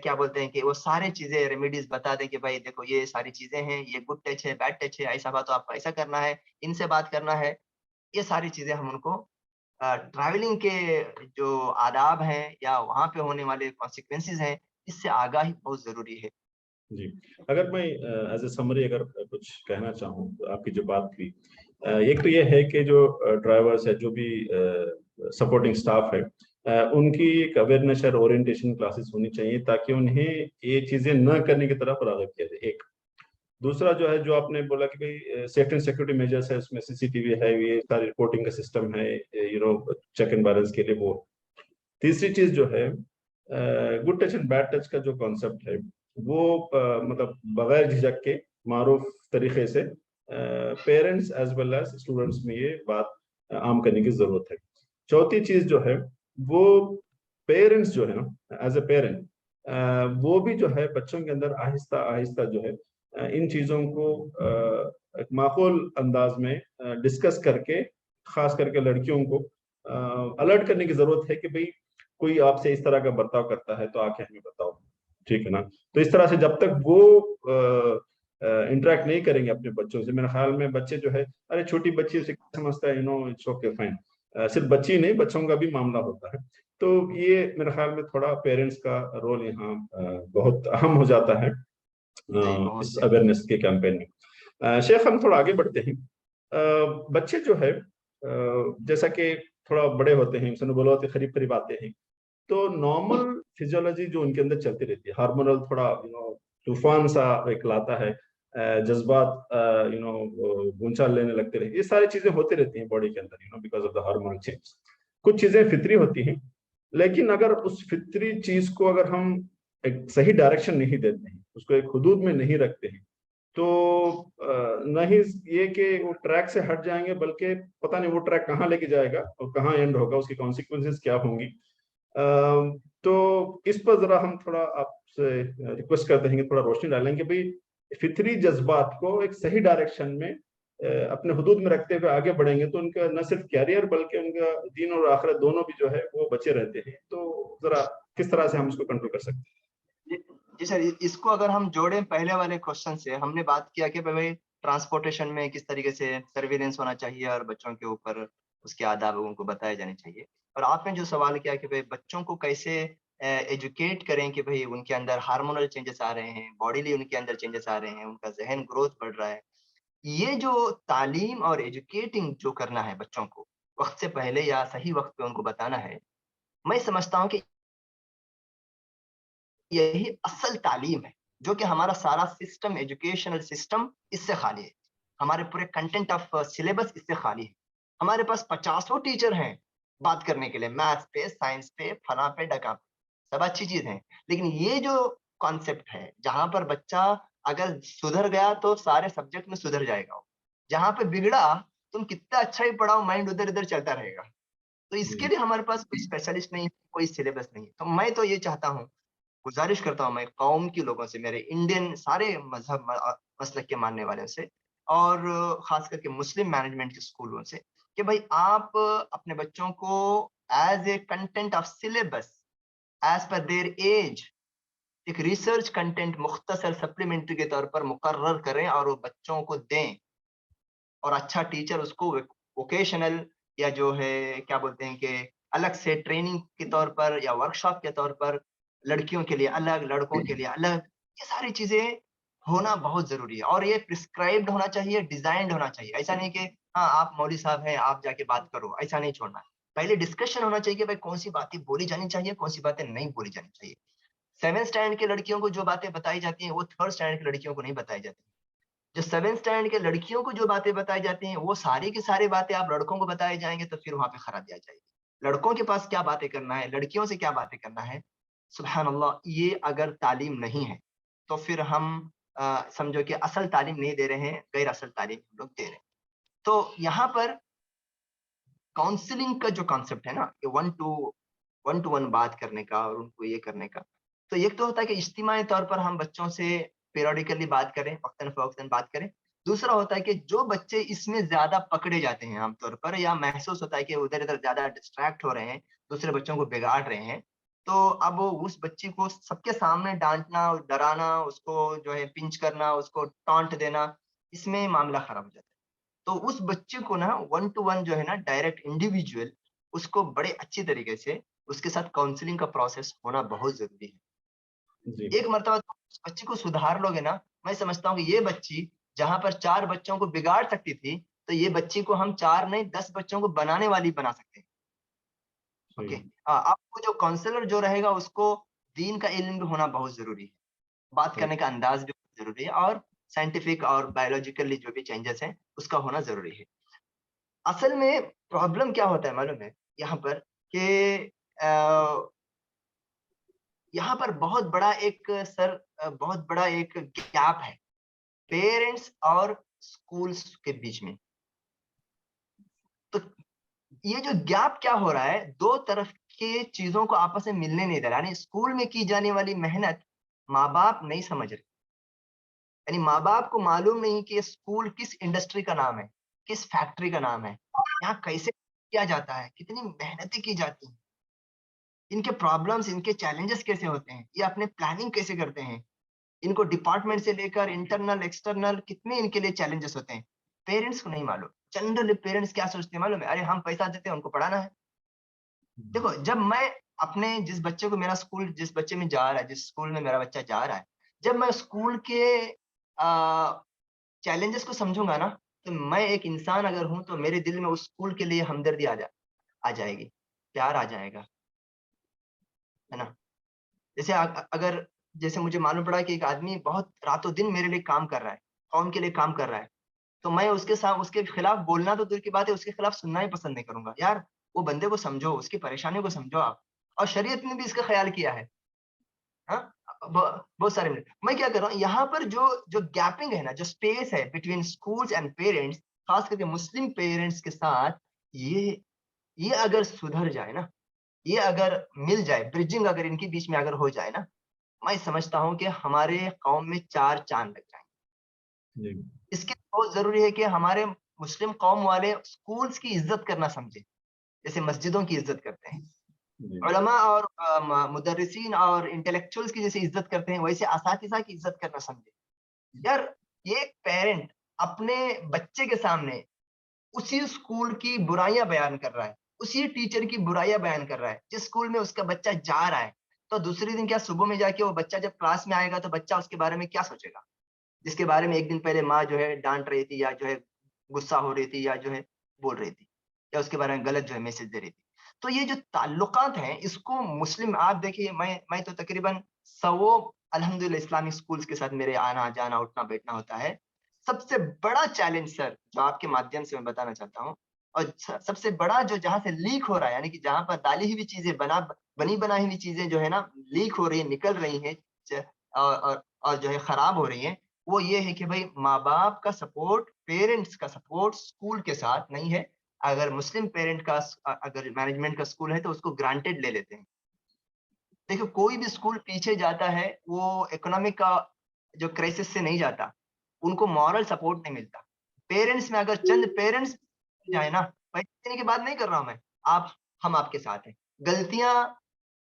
کیا بولتے ہیں کہ وہ سارے چیزیں ریمیڈیز بتا دیں کہ بھائی دیکھو یہ ساری چیزیں ہیں, یہ گڈ ٹچ ہے, بیڈ ٹچ ہے, ایسا بات تو آپ کو ایسا کرنا ہے, ان سے بات کرنا ہے. یہ ساری چیزیں ہم ان کو ٹریولنگ کے جو آداب ہیں یا وہاں پہ ہونے والے کانسیکوینسز ہیں, اس سے آگاہی بہت ضروری ہے. جی, اگر میں ایز اے سمری اگر کچھ کہنا چاہوں تو آپ کی جو بات کی, ایک تو یہ ہے کہ جو ڈرائیورس ہے, جو بھی سپورٹنگ سٹاف ہے, ان کی ایک اویئرنیس اور اورینٹیشن کلاسز ہونی چاہیے, تاکہ انہیں یہ چیزیں نہ کرنے کی طرف راغب کیا جائے. ایک دوسرا جو ہے, جو آپ نے بولا کہ بھائی سیفٹی اینڈ سیکورٹی میجرس ہے, اس میں CCTV ہے, یہ ساری رپورٹنگ کا سسٹم ہے, چیک اینڈ بیلنس کے لیے. وہ تیسری چیز جو ہے good touch and bad touch کا جو کانسیپٹ ہے, وہ مطلب بغیر جھجک کے معروف طریقے سے parents as well as students میں یہ بات عام کرنے کی ضرورت ہے. چوتھی چیز جو ہے, وہ پیرنٹس جو ہے نا, ایز اے پیرنٹ, وہ بھی جو ہے بچوں کے اندر آہستہ آہستہ جو ہے ان چیزوں کو ایک معقول انداز میں ڈسکس کر کے, خاص کر کے لڑکیوں کو الرٹ کرنے کی ضرورت ہے کہ بھئی کوئی آپ سے اس طرح کا برتاؤ کرتا ہے تو آ کے ہمیں بتاؤ, ٹھیک ہے نا. تو اس طرح سے جب تک وہ انٹریکٹ نہیں کریں گے اپنے بچوں سے, میرے خیال میں بچے جو ہے, ارے چھوٹی بچی اسے کیا سمجھتا ہے, اٹس اوکے فائن. صرف بچی نہیں, بچوں کا بھی معاملہ ہوتا ہے. تو یہ میرے خیال میں تھوڑا پیرنٹس کا رول یہاں بہت اہم ہو جاتا ہے صحیح، بہت اس صحیح۔ اویئرنیس کے کیمپین میں۔ شیخ ہم تھوڑا آگے بڑھتے ہیں۔ بچے جو ہے جیسا کہ تھوڑا بڑے ہوتے ہیں، انسان بولو ہوتے قریب قریب آتے ہیں، تو نارمل فزیولوجی جو ان کے اندر چلتی رہتی ہے، ہارمونل تھوڑا طوفان سا ایک لاتا ہے، جذبات اونچا لینے لگتے رہتے، یہ ساری چیزیں ہوتی رہتی ہیں باڈی کے اندر because of the hormonal change. کچھ چیزیں فطری ہوتی ہیں، لیکن اگر اس فطری چیز کو اگر ہم ایک صحیح ڈائریکشن نہیں دیتے ہیں، اس کو ایک حدود میں نہیں رکھتے ہیں، تو نہ ہی یہ کہ وہ ٹریک سے ہٹ جائیں گے، بلکہ پتہ نہیں وہ ٹریک کہاں لے کے جائے گا اور کہاں اینڈ ہوگا، اس کی کانسیکوینسز کیا ہوں گی۔ تو اس پر ذرا ہم تھوڑا آپ سے ریکویسٹ کرتے ہیں کہ تھوڑا روشنی ڈالیں کہ بھئی فطری جذبات کو ایک صحیح ڈائریکشن میں اپنے حدود میں رکھتے ہوئے آگے بڑھیں گے تو ان کا نہ صرف کیریئر بلکہ ان کا دین اور آخرت دونوں بھی جو ہے وہ بچے رہتے ہیں۔ تو ذرا کس طرح سے ہم اس کو کنٹرول کر سکتے ہیں؟ جی سر، اس کو اگر ہم جوڑیں پہلے والے کوشچن سے، ہم نے بات کیا کہ بھائی ٹرانسپورٹیشن میں کس طریقے سے سرویلنس ہونا چاہیے اور بچوں کے اوپر اس کے آداب ان کو بتائے جانے چاہیے، اور آپ نے جو سوال کیا کہ بھائی بچوں کو کیسے ایجوکیٹ کریں کہ بھائی ان کے اندر ہارمونل چینجز آ رہے ہیں، باڈیلی ان کے اندر چینجز آ رہے ہیں، ان کا ذہن گروتھ بڑھ رہا ہے، یہ جو تعلیم اور ایجوکیٹنگ جو کرنا ہے بچوں کو وقت سے پہلے یا صحیح وقت پہ ان کو بتانا ہے، میں سمجھتا ہوں کہ یہی اصل تعلیم ہے، جو کہ ہمارا سارا سسٹم، ایجوکیشنل سسٹم اس سے خالی ہے، ہمارے پورے کنٹینٹ آف سلیبس اس سے خالی ہے۔ ہمارے پاس 50 ٹیچر ہیں بات کرنے کے لیے، میتھس پہ، سائنس پہ، فلاں پہ، ڈکا پہ، سب اچھی چیز ہیں، لیکن یہ جو کانسیپٹ ہے جہاں پر بچہ اگر سدھر گیا تو سارے سبجیکٹ میں سدھر جائے گا، جہاں پہ بگڑا تم کتنا اچھا ہی پڑھاؤ مائنڈ ادھر ادھر چلتا رہے گا۔ تو اس کے لیے ہمارے پاس کوئی اسپیشلسٹ نہیں، کوئی سلیبس نہیں ہے۔ تو میں تو یہ چاہتا ہوں، گزارش کرتا ہوں میں قوم کے لوگوں سے، میرے انڈین سارے مذہب مسلک کے ماننے والوں سے، اور خاص کر کے مسلم مینجمنٹ کے اسکولوں سے، کہ بھائی آپ اپنے بچوں کو as a content of syllabus, as per their age, ایک ریسرچ کنٹینٹ مختصر سپلیمنٹری کے طور پر مقرر کریں اور وہ بچوں کو دیں، اور اچھا ٹیچر اس کو ووکیشنل یا جو ہے کیا بولتے ہیں کہ الگ سے ٹریننگ کے طور پر یا ورکشاپ کے طور پر، لڑکیوں کے لیے الگ، لڑکوں کے لیے الگ، یہ ساری چیزیں ہونا بہت ضروری ہے، اور یہ پرسکرائبڈ ہونا چاہیے، ڈیزائنڈ ہونا چاہیے۔ ایسا نہیں کہ ہاں آپ مولوی صاحب ہیں آپ جا کے بات کرو، ایسا نہیں چھوڑنا، پہلے ڈسکشن ہونا چاہیے کہ بھائی کون سی باتیں بولی جانی چاہیے، کون سی باتیں نہیں بولی جانی چاہیے۔ 7 اسٹینڈرڈ کے لڑکیوں کو جو باتیں بتائی جاتی ہیں وہ 3rd اسٹینڈرڈ کی لڑکیوں کو نہیں بتائی جاتی، جو 7 اسٹینڈرڈ کے لڑکیوں کو جو باتیں بتائی جاتی ہیں وہ ساری کی ساری باتیں آپ لڑکوں کو بتائے جائیں گے تو پھر وہاں پہ خرابی آ جائے گی۔ لڑکوں کے پاس کیا باتیں کرنا ہے، لڑکیوں سے کیا باتیں کرنا ہے، سبحان اللہ، یہ اگر تعلیم نہیں ہے تو پھر ہم سمجھو کہ اصل تعلیم نہیں دے رہے ہیں، غیر اصل تعلیم ہم لوگ دے رہے ہیں۔ تو یہاں پر کاؤنسلنگ کا جو کانسیپٹ ہے نا کہ ون ٹو ون بات کرنے کا اور ان کو یہ کرنے کا، تو ایک تو ہوتا ہے کہ اجتماعی طور پر ہم بچوں سے پیریوڈیکلی بات کریں، وقتاً فوقتاً بات کریں۔ دوسرا ہوتا ہے کہ جو بچے اس میں زیادہ پکڑے جاتے ہیں عام طور پر، یا محسوس ہوتا ہے کہ ادھر ادھر زیادہ ڈسٹریکٹ ہو رہے ہیں، دوسرے بچوں کو بگاڑ رہے ہیں، تو اب اس بچے کو سب کے سامنے ڈانٹنا، ڈرانا، اس کو جو ہے پنچ کرنا، اس کو ٹانٹ دینا، اس میں معاملہ خراب ہو جاتا ہے۔ تو اس بچے کو نا 1 to 1 جو ہے نا ڈائریکٹ انڈیویجول، اس کو بڑے اچھی طریقے سے اس کے ساتھ کاؤنسلنگ کا پروسیس ہونا بہت ضروری ہے۔ جی ایک مرتبہ اس بچی کو سدھار لو گے نا، میں سمجھتا ہوں کہ یہ بچی جہاں پر 4 بچوں کو بگاڑ سکتی تھی، تو یہ بچی کو ہم 4 نہیں 10 بچوں کو بنانے والی بنا سکتے ہیں۔ اوکے، آپ کو جو کاؤنسلر جو رہے گا اس کو دین کا علم بھی ہونا بہت ضروری ہے، بات کرنے کا انداز بھی بہت ضروری ہے، اور سائنٹیفک اور بایولوجیکلی جو بھی چینجز ہیں اس کا ہونا ضروری ہے۔ اصل میں پرابلم کیا ہوتا ہے معلوم ہے یہاں پر، کہ یہاں پر بہت بڑا ایک بہت بڑا ایک گیپ ہے پیرنٹس اور اسکولس کے بیچ میں۔ تو یہ جو گیپ کیا ہو رہا ہے، دو طرف کے چیزوں کو آپس میں ملنے نہیں دے رہا، یعنی اسکول میں کی جانے والی محنت ماں باپ نہیں سمجھ رہے، یعنی ماں باپ کو معلوم نہیں کہ اسکول کس انڈسٹری کا نام ہے، کس فیکٹری کا نام ہے، یہاں کیسے کیا جاتا ہے، کتنی محنتیں کی جاتی ہیں، ان کے پرابلمز، ان کے چیلنجز کیسے ہوتے ہیں، یہ اپنے پلاننگ کیسے کرتے ہیں، ان کو ڈپارٹمنٹ سے لے کر انٹرنل ایکسٹرنل کتنے ان کے لیے چیلنجز ہوتے ہیں، پیرنٹس کو نہیں معلوم۔ جنرل پیرنٹس کیا سوچتے ہیں معلوم ہے، ارے ہم پیسہ دیتے ہیں ان کو پڑھانا ہے۔ دیکھو، جب میں अपने जिस बच्चे को मेरा स्कूल, जिस बच्चे में जा रहा है, जिस स्कूल में मेरा बच्चा जा रहा है, जब मैं स्कूल के चैलेंजेस को समझूंगा ना, तो मैं एक इंसान अगर हूं तो मेरे दिल में उस स्कूल के लिए हमदर्दी आ जाएगी, प्यार आ जाएगा, है ना। जैसे अगर जैसे मुझे मालूम पड़ा कि एक आदमी बहुत रातों दिन मेरे लिए काम कर रहा है, कौम के लिए काम कर रहा है, तो मैं उसके साथ उसके खिलाफ बोलना तो दूर की बात है, उसके खिलाफ सुनना ही पसंद नहीं करूंगा। यार वो बंदे को समझो, उसकी परेशानियों को समझो आप। और शरीयत ने भी इसका ख्याल किया है। हाँ, बहुत सारे मैं क्या कर रहा हूँ यहाँ पर, जो जो गैपिंग है ना, जो स्पेस है बिटवीन स्कूल्स एंड पेरेंट्स, खास करके मुस्लिम पेरेंट्स के साथ, ये अगर सुधर जाए ना, ये अगर मिल जाए, ब्रिजिंग अगर इनके बीच में अगर हो जाए ना, मैं समझता हूँ कि हमारे कौम में 4 चांद लग जाएंगे। जी इसके लिए बहुत जरूरी है कि हमारे मुस्लिम कौम वाले स्कूल्स की इज्जत करना समझे, जैसे मस्जिदों की इज्जत करते हैं, जी उलमा और मुदर्रिसीन और इंटेलेक्चुअल्स की जैसे इज्जत करते हैं, वैसे असातिज़ा की इज्जत करना समझे। यार ये पेरेंट अपने बच्चे के सामने उसी स्कूल की बुराइयां बयान कर रहा है, उसी टीचर की बुराइयां बयान कर रहा है जिस स्कूल में उसका बच्चा जा रहा है, तो दूसरे दिन क्या सुबह में जाके वो बच्चा जब क्लास में आएगा तो बच्चा उसके बारे में क्या सोचेगा, जिसके बारे में एक दिन पहले माँ जो है डांट रही थी, या जो है गुस्सा हो रही थी, या जो है बोल रही थी, या उसके बारे में गलत जो है मैसेज दे रही थी। तो ये जो ताल्लुकात हैं, इसको मुस्लिम, आप देखिए, मैं तो तकरीबन 100 अल्हम्दुलिल्लाह इस्लामिक स्कूल्स के साथ मेरे आना जाना उठना बैठना होता है। सबसे बड़ा चैलेंज सर जो आपके माध्यम से मैं बताना चाहता हूँ, और सबसे बड़ा जो जहां से लीक हो रहा है, यानी कि जहां पर डाली हुई चीजें, बनी बनाई हुई चीजें जो है ना लीक हो रही है, निकल रही है, और जो है खराब हो रही है, वो ये है कि भाई माँ बाप का सपोर्ट, पेरेंट्स का सपोर्ट स्कूल के साथ नहीं है। अगर मुस्लिम पेरेंट का अगर मैनेजमेंट का स्कूल है तो उसको ग्रांटेड ले लेते हैं। देखो कोई भी स्कूल पीछे जाता है वो इकोनॉमिक का जो क्राइसिस से नहीं जाता, उनको मॉरल सपोर्ट नहीं मिलता। पेरेंट्स में अगर चंद पेरेंट्स जाए ना, पैसे देने की बात नहीं कर रहा हूं मैं, आप हम आपके साथ हैं, गलतियां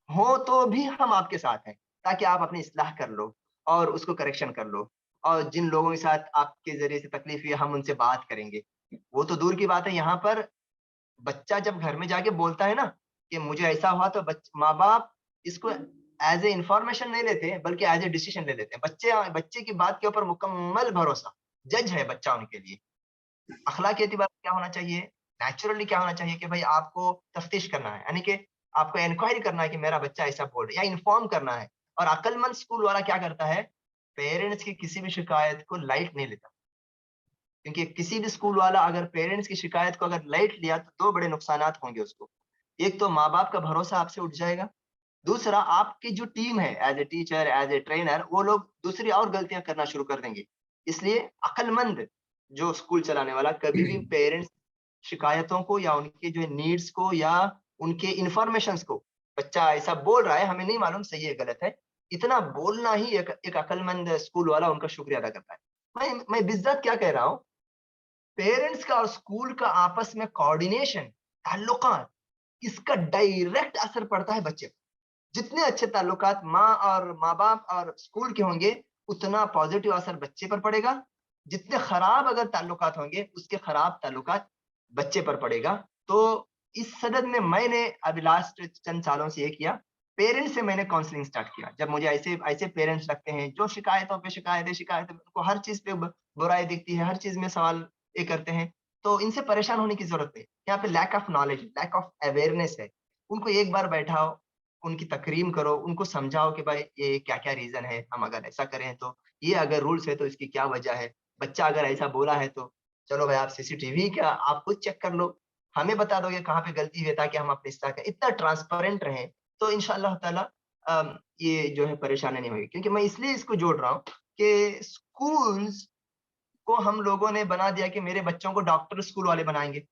हो तो भी हम आपके साथ हैं, ताकि आप अपनी इस्लाह कर लो और उसको करेक्शन कर लो। और जिन लोगों के साथ आपके जरिए से तकलीफ हुई, हम उनसे बात करेंगे। वो तो दूर की बात है, यहाँ पर बच्चा जब घर में जाके बोलता है ना कि मुझे ऐसा हुआ, तो माँ बाप इसको एज ए इंफॉर्मेशन नहीं लेते, बल्कि एज ए डिसीजन ले लेते हैं। बच्चे बच्चे की बात के ऊपर मुकम्मल भरोसा, जज है बच्चा उनके लिए। अखलाक के एतबार से क्या होना चाहिए, नेचुरली क्या होना चाहिए कि भाई आपको तफ्तीश करना है, यानी कि आपको इंक्वायरी करना है कि मेरा बच्चा ऐसा बोल रहा है, या इन्फॉर्म करना है। और अक्लमंद स्कूल वाला क्या करता है, पेरेंट्स की किसी भी शिकायत को लाइट नहीं लेता, क्योंकि किसी भी स्कूल वाला अगर पेरेंट्स की शिकायत को अगर लाइट लिया तो 2 बड़े नुकसानात होंगे उसको। एक तो माँ बाप का भरोसा आपसे उठ जाएगा, दूसरा आपकी जो टीम है as a teacher, as a trainer, वो लोग दूसरी और गलतियां करना शुरू कर देंगे। इसलिए अक्लमंद जो स्कूल चलाने वाला कभी भी पेरेंट्स शिकायतों को, या उनके जो नीड्स को, या उनके इंफॉर्मेशंस को, बच्चा ऐसा बोल रहा है हमें नहीं मालूम सही है गलत है, इतना बोलना ही एक अक्लमंद स्कूल वाला उनका शुक्रिया अदा करता है। मैं बिज्जत क्या कह रहा हूँ, पेरेंट्स का और स्कूल का आपस में कोऑर्डिनेशन, ताल्लुकात, इसका डायरेक्ट असर पड़ता है बच्चे पर। जितने अच्छे ताल्लुकात माँ बाप और स्कूल के होंगे, उतना पॉजिटिव असर बच्चे पर पड़ेगा। जितने खराब अगर ताल्लुकात होंगे, उसके खराब ताल्लुकात बच्चे पर पड़ेगा। तो इस सदद में मैंने अभी लास्ट चंद सालों से ये किया, पेरेंट्स से मैंने काउंसलिंग स्टार्ट किया। जब मुझे ऐसे ऐसे पेरेंट्स लगते हैं जो शिकायतों पे शिकायतें, उनको हर चीज पे बुराई दिखती है, हर चीज में सवाल ये करते हैं, तो इनसे परेशान होने की जरूरत नहीं। यहाँ पे lack of knowledge, lack of awareness है। उनको एक बार बैठाओ, उनकी तकरीम करो, उनको समझाओ कि भाई ये क्या क्या रीजन है, हम अगर ऐसा करें तो, ये अगर रूल्स है तो इसकी क्या वजह है, बच्चा अगर ऐसा बोला है तो चलो भाई आप सीसीटीवी क्या आप खुद चेक कर लो, हमें बता दोगे कहाँ पे गलती है, ताकि हम अपने इस्तेमाल करें। इतना ट्रांसपेरेंट रहे तो इंशाअल्लाह ताला ये जो है परेशानी नहीं होगी। क्योंकि मैं इसलिए इसको जोड़ रहा हूँ कि स्कूल्स को हम लोगों ने बना दिया कि मेरे बच्चों को डॉक्टर स्कूल वाले बनाएंगे,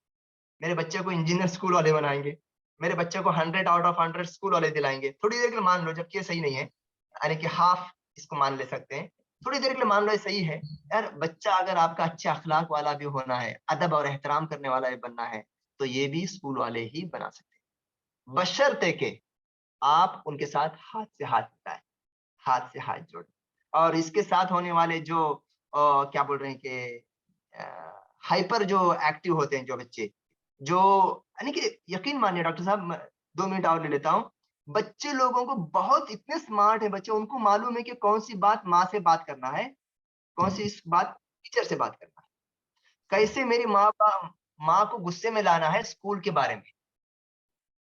मेरे बच्चे को इंजीनियर स्कूल वाले बनाएंगे, मेरे बच्चे को 100 आउट ऑफ 100 स्कूल वाले दिलाएंगे। थोड़ी देर के लिए मान लो, जबकि ये सही नहीं है, यानी कि हाफ इसको मान ले सकते हैं। थोड़ी देर के लिए मान लो ये सही है। यार बच्चा अगर आपका अच्छे अखलाक वाला भी होना है, अदब और एहतराम करने वाला भी बनना है, तो ये भी स्कूल वाले ही बना सकते हैं, बशर्ते के आप उनके साथ हाथ से हाथ मिलाएं, हाथ से हाथ जोड़ें। और इसके साथ होने वाले जो क्या बोल रहे हैं कि हाइपर जो एक्टिव होते हैं जो बच्चे, जो यानी कि यकीन मानिए डॉक्टर साहब, 2 मिनट और ले लेता हूँ, बच्चे लोगों को बहुत इतने स्मार्ट है बच्चे, उनको मालूम है कि कौन सी बात माँ से बात करना है, कौन सी इस बात टीचर से बात करना है, कैसे मेरी माँ को गुस्से में लाना है स्कूल के बारे में,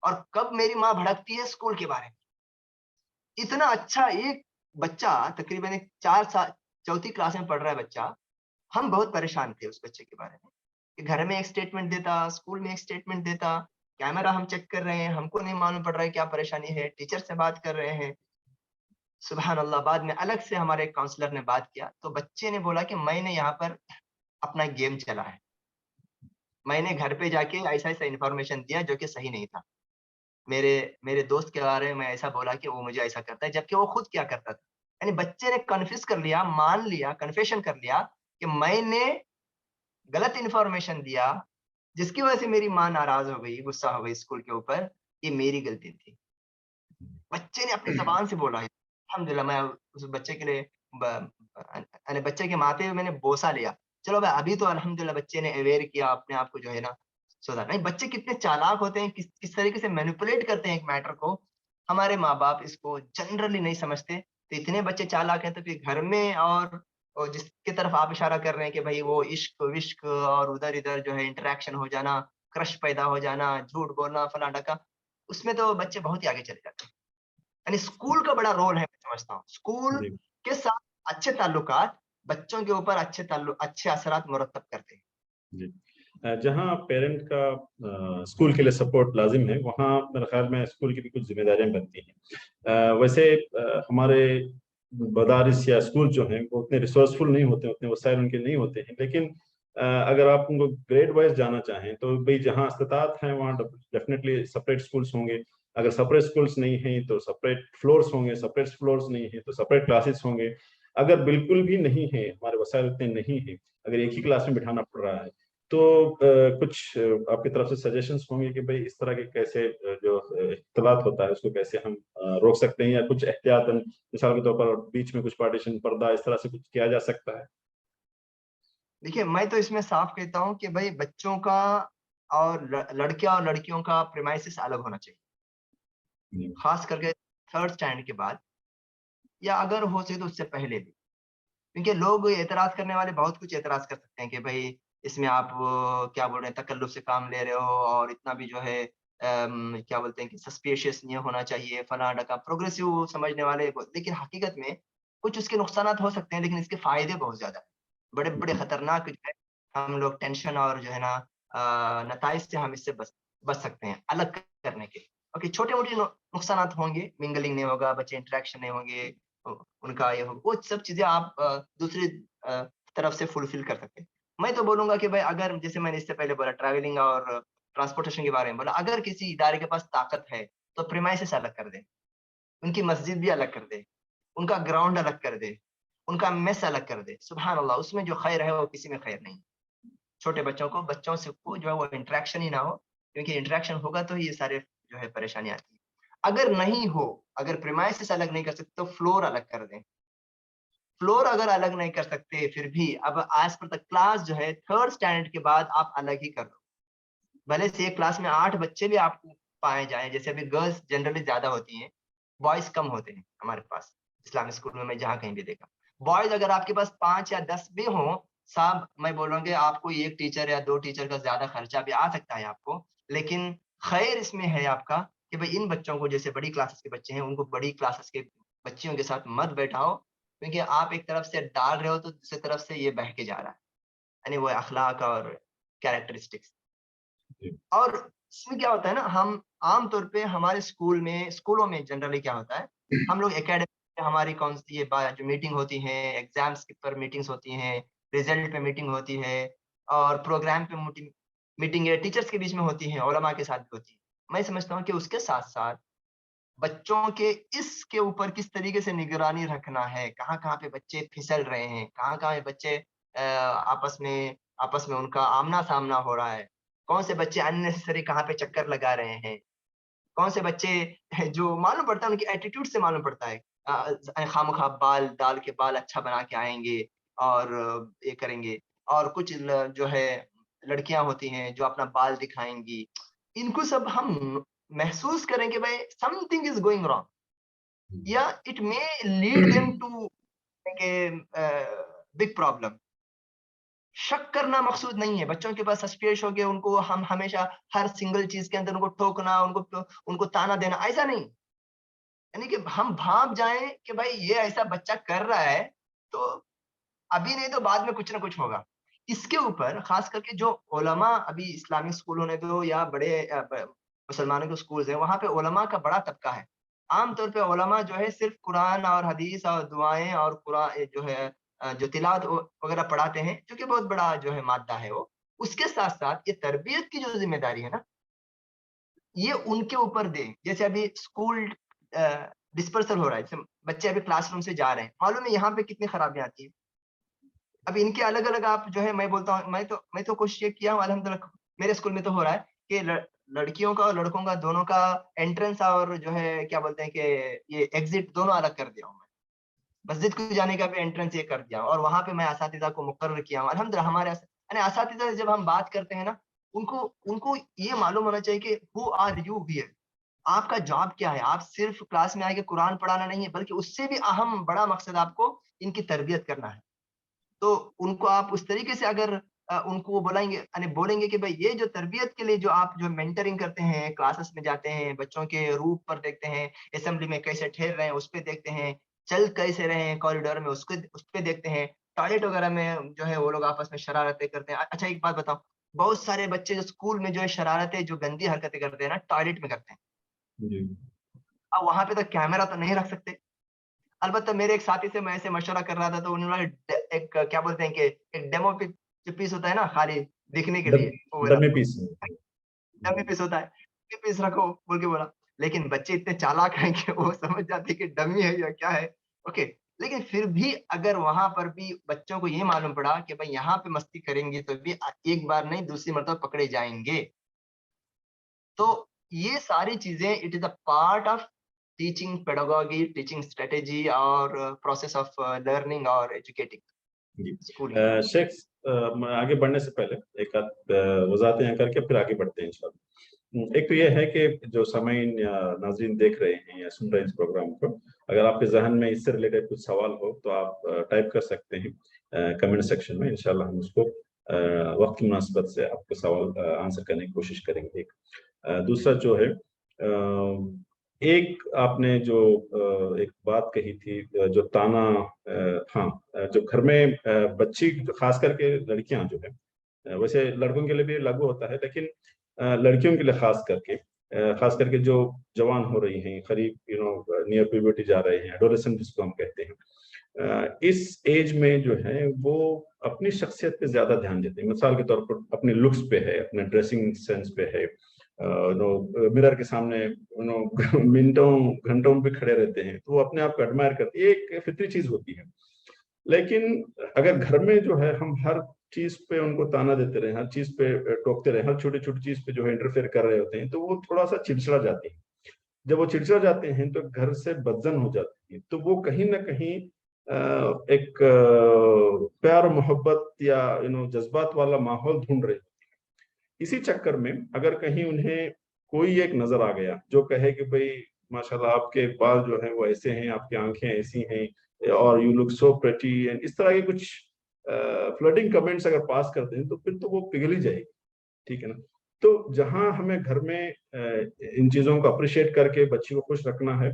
और कब मेरी माँ भड़कती है स्कूल के बारे में। इतना अच्छा एक बच्चा, तकरीबन एक 4 साल, चौथी क्लास में पढ़ रहा है बच्चा। हम बहुत परेशान थे उस बच्चे के बारे में कि घर में एक स्टेटमेंट देता, स्कूल में एक स्टेटमेंट देता, कैमरा हम चेक कर रहे हैं, हमको नहीं मालूम पड़ रहा है क्या परेशानी है, टीचर से बात कर रहे हैं। सुबहान अल्लाह, बाद में अलग से हमारे काउंसलर ने बात किया तो बच्चे ने बोला कि मैंने यहाँ पर अपना गेम चला है, मैंने घर पे जाके ऐसा ऐसा इन्फॉर्मेशन दिया जो कि सही नहीं था, मेरे मेरे दोस्त के बारे में मैं ऐसा बोला कि वो मुझे ऐसा करता है, जबकि वो खुद क्या करता था। यानी बच्चे ने कन्फेस कर लिया, मान लिया, कन्फेशन कर लिया कि मैंने गलत इन्फॉर्मेशन दिया, जिसकी वजह से मेरी माँ नाराज हो गई, गुस्सा हो गई स्कूल के ऊपर, ये मेरी गलती थी। बच्चे ने अपनी ज़बान से बोला है। अल्हम्दुलिल्लाह, मैं उस बच्चे के लिए बच्चे के माथे पे मैंने बोसा लिया। चलो भाई, अभी तो अल्हम्दुलिल्लाह बच्चे ने अवेयर किया अपने आप को, जो है ना, सुधारा। नहीं, बच्चे कितने चालाक होते हैं, किस तरीके से मैनिपुलेट करते हैं एक मैटर को। हमारे माँ-बाप इसको जनरली नहीं समझते। तो इतने बच्चे चालाक हैं तो फिर घर में और जिसकी तरफ आप इशारा कर रहे हैं कि भाई वो इश्क-विश्क और उधर-इधर जो है इंटरैक्शन हो जाना, क्रश पैदा हो जाना, झूठ बोलना, फलाना-ढाका, उसमें तो बच्चे बहुत ही आगे चले जाते हैं। यानी स्कूल का बड़ा रोल है, मैं समझता हूँ। स्कूल जी के साथ अच्छे ताल्लुकात बच्चों के ऊपर अच्छे असरात मुरतब करते हैं। जी। जहाँ पेरेंट का स्कूल के लिए सपोर्ट लाजिम है, वहाँ मेरे ख्याल में स्कूल की भी कुछ जिम्मेदारियां बनती हैं। वैसे हमारे मदारिस या स्कूल जो हैं वो उतने रिसोर्सफुल नहीं होते, उतने वसाइल उनके नहीं होते हैं, लेकिन अगर आप उनको ग्रेड वाइज जाना चाहें तो भाई जहाँ इस्तिताअत है वहाँ डेफिनेटली सेपरेट स्कूल्स होंगे। अगर सेपरेट स्कूल्स नहीं हैं तो सेपरेट फ्लोर्स होंगे, सेपरेट फ्लोर्स नहीं है तो सेपरेट क्लासेस होंगे। अगर बिल्कुल भी नहीं है, हमारे वसाइल उतने नहीं है, अगर एक ही क्लास में बिठाना पड़ रहा है, तो कुछ आपकी तरफ से सजेशंस होंगे कि भाई इस तरह के कैसे जो इख्तिलात होता है उसको कैसे हम रोक सकते हैं, या कुछ एहतियातन मिसाल के तौर पर बीच में कुछ पार्टीशन, पर्दा, इस तरह से कुछ किया जा सकता है? देखिए, मैं तो इसमें साफ कहता हूँ कि भाई बच्चों का और लड़कियाँ और लड़कियों का प्रीमाइसेस अलग होना चाहिए। जी खास करके 3rd स्टैंडर्ड के बाद, या अगर हो सके तो उससे पहले भी। क्योंकि लोग एतराज़ करने वाले बहुत कुछ एतराज़ कर सकते हैं कि भई इसमें आप क्या बोल रहे हैं, तकल्लुफ़ से काम ले रहे हो, और इतना भी जो है क्या बोलते हैं कि सस्पिशियस नहीं होना चाहिए, फलाना-ढाका, प्रोग्रेसिव समझने वाले लेकिन हकीकत में कुछ उसके नुकसानात हो सकते हैं, लेकिन इसके फ़ायदे बहुत ज़्यादा हैं। बड़े-बड़े जी खतरनाक जो है, हम लोग टेंशन और जो है ना नताइज से हम इससे बच सकते हैं, अलग करने के। ओके, छोटे-मोटे नुकसानात होंगे, मिंगलिंग नहीं होगा, बच्चे इंटरैक्शन नहीं होंगे, उ उनका ये हो, वो सब चीज़ें आप दूसरी अ, तरफ से फुलफ़िल कर सकते हैं। मैं तो बोलूँगा कि भाई अगर जैसे मैंने इससे पहले बोला ट्रैवलिंग और ट्रांसपोर्टेशन के बारे में बोला, अगर किसी इदारे के पास ताकत है, तो प्रीमाइसेस अलग कर दें, उनकी मस्जिद भी अलग कर दें, उनका ग्राउंड अलग कर दें, उनका मेस अलग कर दें। सुबहान अल्लाह! उसमें जो खैर है वो किसी में खैर नहीं। छोटे बच्चों से को जो है वो इंटरैक्शन ही ना हो, क्योंकि इंटरैक्शन होगा तो ये सारे जो है परेशानियाँ आती हैं। अगर नहीं हो, अगर प्रीमाइसेस अलग नहीं कर सकते तो फ्लोर अलग कर दें। फ्लोर अगर अलग नहीं कर सकते फिर भी अब एज़ पर द क्लास जो है 3rd स्टैंडर्ड के बाद आप अलग ही कर दो। भले से एक क्लास में 8 बच्चे भी आपको पाए जाएँ, जैसे अभी गर्ल्स जनरली ज़्यादा होती हैं, बॉयज़ कम होते हैं हमारे पास, इस्लामिक स्कूल में मैं जहाँ कहीं भी देखा। बॉयज़ अगर आपके पास 5 या 10 भी हों, साहब मैं बोलूँगा आपको 1 टीचर या 2 टीचर का ज़्यादा खर्चा भी आ सकता है आपको, लेकिन खैर इसमें है आपका कि भई इन बच्चों को, जैसे बड़ी क्लासेस के बच्चे हैं, उनको बड़ी क्लासेस के बच्चियों के साथ मत बैठाओ, क्योंकि आप एक तरफ से डाल रहे हो तो दूसरी तरफ से ये बह के जा रहा है। यानी वो अखलाक और कैरेक्टरिस्टिक्स। जी और इसमें क्या होता है ना, हम आम तौर पे हमारे स्कूलों में जनरली क्या होता है, हम लोग एकेडमिक में हमारी कौन सी ये जो मीटिंग होती है, एग्जाम्स के पर मीटिंग्स होती हैं, रिजल्ट पे मीटिंग होती है, और प्रोग्राम पे मीटिंग है, टीचर्स के बीच में होती है, उलमा के साथ भी होती है। मैं समझता हूँ कि उसके साथ साथ बच्चों के इसके ऊपर किस तरीके से निगरानी रखना है, कहाँ-कहाँ पे बच्चे फिसल रहे हैं, कहाँ-कहाँ पे बच्चे आपस में उनका आमना-सामना हो रहा है, कौन से बच्चे अननेसेसरी कहाँ पे चक्कर लगा रहे हैं, कौन से बच्चे जो मालूम पड़ता है उनके एटीट्यूड से मालूम पड़ता है, खामखा बाल डाल के बाल अच्छा बना के आएँगे और ये करेंगे, और कुछ जो है लड़कियाँ होती हैं जो अपना बाल दिखाएँगी। इनको सब हम महसूस करें कि भाई समथिंग इज गोइंग रॉन्ग, या it may lead them to big problem. शक करना मकसूद नहीं है, बच्चों के पास सस्पेश हो गए, उनको हम हमेशा हर सिंगल चीज के अंदर उनको टोकना, उनको ताना देना, ऐसा नहीं। यानी कि हम भाप जाएं कि भाई ये ऐसा बच्चा कर रहा है तो अभी नहीं तो बाद में कुछ ना कुछ होगा। इसके ऊपर खास करके जो उलमा, अभी इस्लामिक स्कूल होने दो या बड़े मुसलमानों के स्कूल्स हैं, वहां पे उलमा का बड़ा तबका है। आमतौर पे उलमा जो है सिर्फ कुरान और हदीस और दुआएं और कुरान जो है जो तिलावत वगैरह पढ़ाते हैं, जो कि बहुत बड़ा जो है मादा है वो। उसके साथ साथ ये तरबियत की जो जिम्मेदारी है ना, ये उनके ऊपर दे। जैसे अभी स्कूल डिस्पर्सल हो रहा है, जैसे बच्चे अभी क्लासरूम से जा रहे हैं, मालूम है यहाँ पे कितनी खराबियां आती है। अब इनके अलग अलग आप जो है, मैं बोलता हूँ, मैं तो कोशिश ये किया हूँ अल्हम्दुलिल्लाह, मेरे स्कूल में तो हो रहा है कि लड़कियों का और लड़कों का दोनों का एंट्रेंस और जो है क्या बोलते हैं कि ये एग्जिट दोनों अलग कर दिया हूँ मैं। मस्जिद को जाने का भी एंट्रेंस ये कर दिया हूँ, और वहां पे मैं असातिज़ा को मुकर्रर किया हूँ अल्हम्दुलिल्लाह। हमारे यानी असातिज़ा से जब हम बात करते हैं ना, उनको उनको ये मालूम होना चाहिए कि हु आर यू हियर, आपका जॉब क्या है। आप सिर्फ क्लास में आके कुरान पढ़ाना नहीं है, बल्कि उससे भी अहम बड़ा मकसद आपको इनकी तरबियत करना है। तो उनको आप उस तरीके से अगर उनको बुलाएंगे, यानी बोलेंगे कि भाई ये जो तरबियत के लिए जो आप जो मेंटरिंग करते हैं, क्लासेस में जाते हैं, बच्चों के रूप पर देखते हैं, असेंबली में कैसे ठहर रहे हैं उस पे देखते हैं, चल कैसे रहे हैं कॉरिडोर में उसको उस पे देखते हैं, टॉयलेट वगैरह में जो है वो लोग आपस में शरारतें करते हैं। अच्छा एक बात बताओ, बहुत सारे बच्चे जो स्कूल में जो है शरारतें, जो गंदी हरकतें करते हैं ना, टॉयलेट में करते हैं। जी अब वहां पे तो कैमरा तो नहीं रख सकते। अलबत्ता मेरे एक साथी से मैं ऐसे मशवरा कर रहा था, तो उन्होंने एक क्या बोलते हैं कि एक डेमो जो पीस होता है ना, खाली दिखने के लिए, वो बोला डमी पीस। डमी पीस होता है, ये पीस रखो बोल के बोला। लेकिन बच्चे इतने चालाक हैं कि वो समझ जाते हैं कि डमी है या क्या है। ओके, लेकिन फिर भी अगर वहां पर भी बच्चों को ये मालूम पड़ा कि भाई यहाँ पे मस्ती करेंगे तो भी एक बार नहीं दूसरी मरतबा पकड़े जाएंगे, तो ये सारी चीजें it is a part of teaching pedagogy, teaching strategy और प्रोसेस ऑफ लर्निंग और एजुकेटिंग जी स्कूलिंग। शेख, मैं आगे बढ़ने से पहले एक आध वजाहतें यहाँ करके फिर आगे बढ़ते हैं इंशाल्लाह। एक तो ये है कि जो सामीन या नाज़रीन देख रहे हैं या सुन रहे हैं इस प्रोग्राम को, अगर आपके जहन में इससे रिलेटेड कुछ सवाल हो तो आप टाइप कर सकते हैं कमेंट सेक्शन में। इंशाल्लाह हम उसको वक्त की मुनासिबत से आपके सवाल आंसर करने की कोशिश करेंगे। एक दूसरा जो है, एक आपने जो एक बात कही थी, जो ताना, हाँ, जो घर में बच्ची, खास करके लड़कियां जो है, वैसे लड़कों के लिए भी लागू होता है, लेकिन लड़कियों के लिए खास करके जो जवान हो रही हैं, करीब नियर प्यूबर्टी जा रहे हैं, एडोलेसेंट जिसको हम कहते हैं, इस एज में जो है वो अपनी शख्सियत पे ज्यादा ध्यान देते हैं। मिसाल के तौर पर अपने लुक्स पे है, अपने ड्रेसिंग सेंस पे है, मिरर के सामने मिनटों घंटों पे खड़े रहते हैं, तो वो अपने आप को एडमायर करते हैं। ये एक फितरी चीज होती है। लेकिन अगर घर में जो है हम हर चीज पे उनको ताना देते रहे, हर चीज पे टोकते रहे, हर छोटी छोटी चीज पे जो है इंटरफेयर कर रहे होते हैं, तो वो थोड़ा सा चिड़चिड़ा जाती है। जब वो चिड़चिड़ा जाते हैं तो घर से बदजन हो जाती है, तो वो कहीं ना कहीं एक प्यार मोहब्बत या जज्बात वाला माहौल ढूंढ रहे। इसी चक्कर में अगर कहीं उन्हें कोई एक नजर आ गया जो कहे कि भाई माशाल्लाह आपके बाल जो है वो ऐसे हैं, आपकी आंखें ऐसी हैं, और you look so pretty, and इस तरह के कुछ फ्लर्टिंग कमेंट्स अगर पास करते हैं, तो फिर तो वो पिघल ही जाएगी। ठीक है ना। तो जहां हमें घर में इन चीजों को अप्रिशिएट करके बच्ची को खुश रखना है,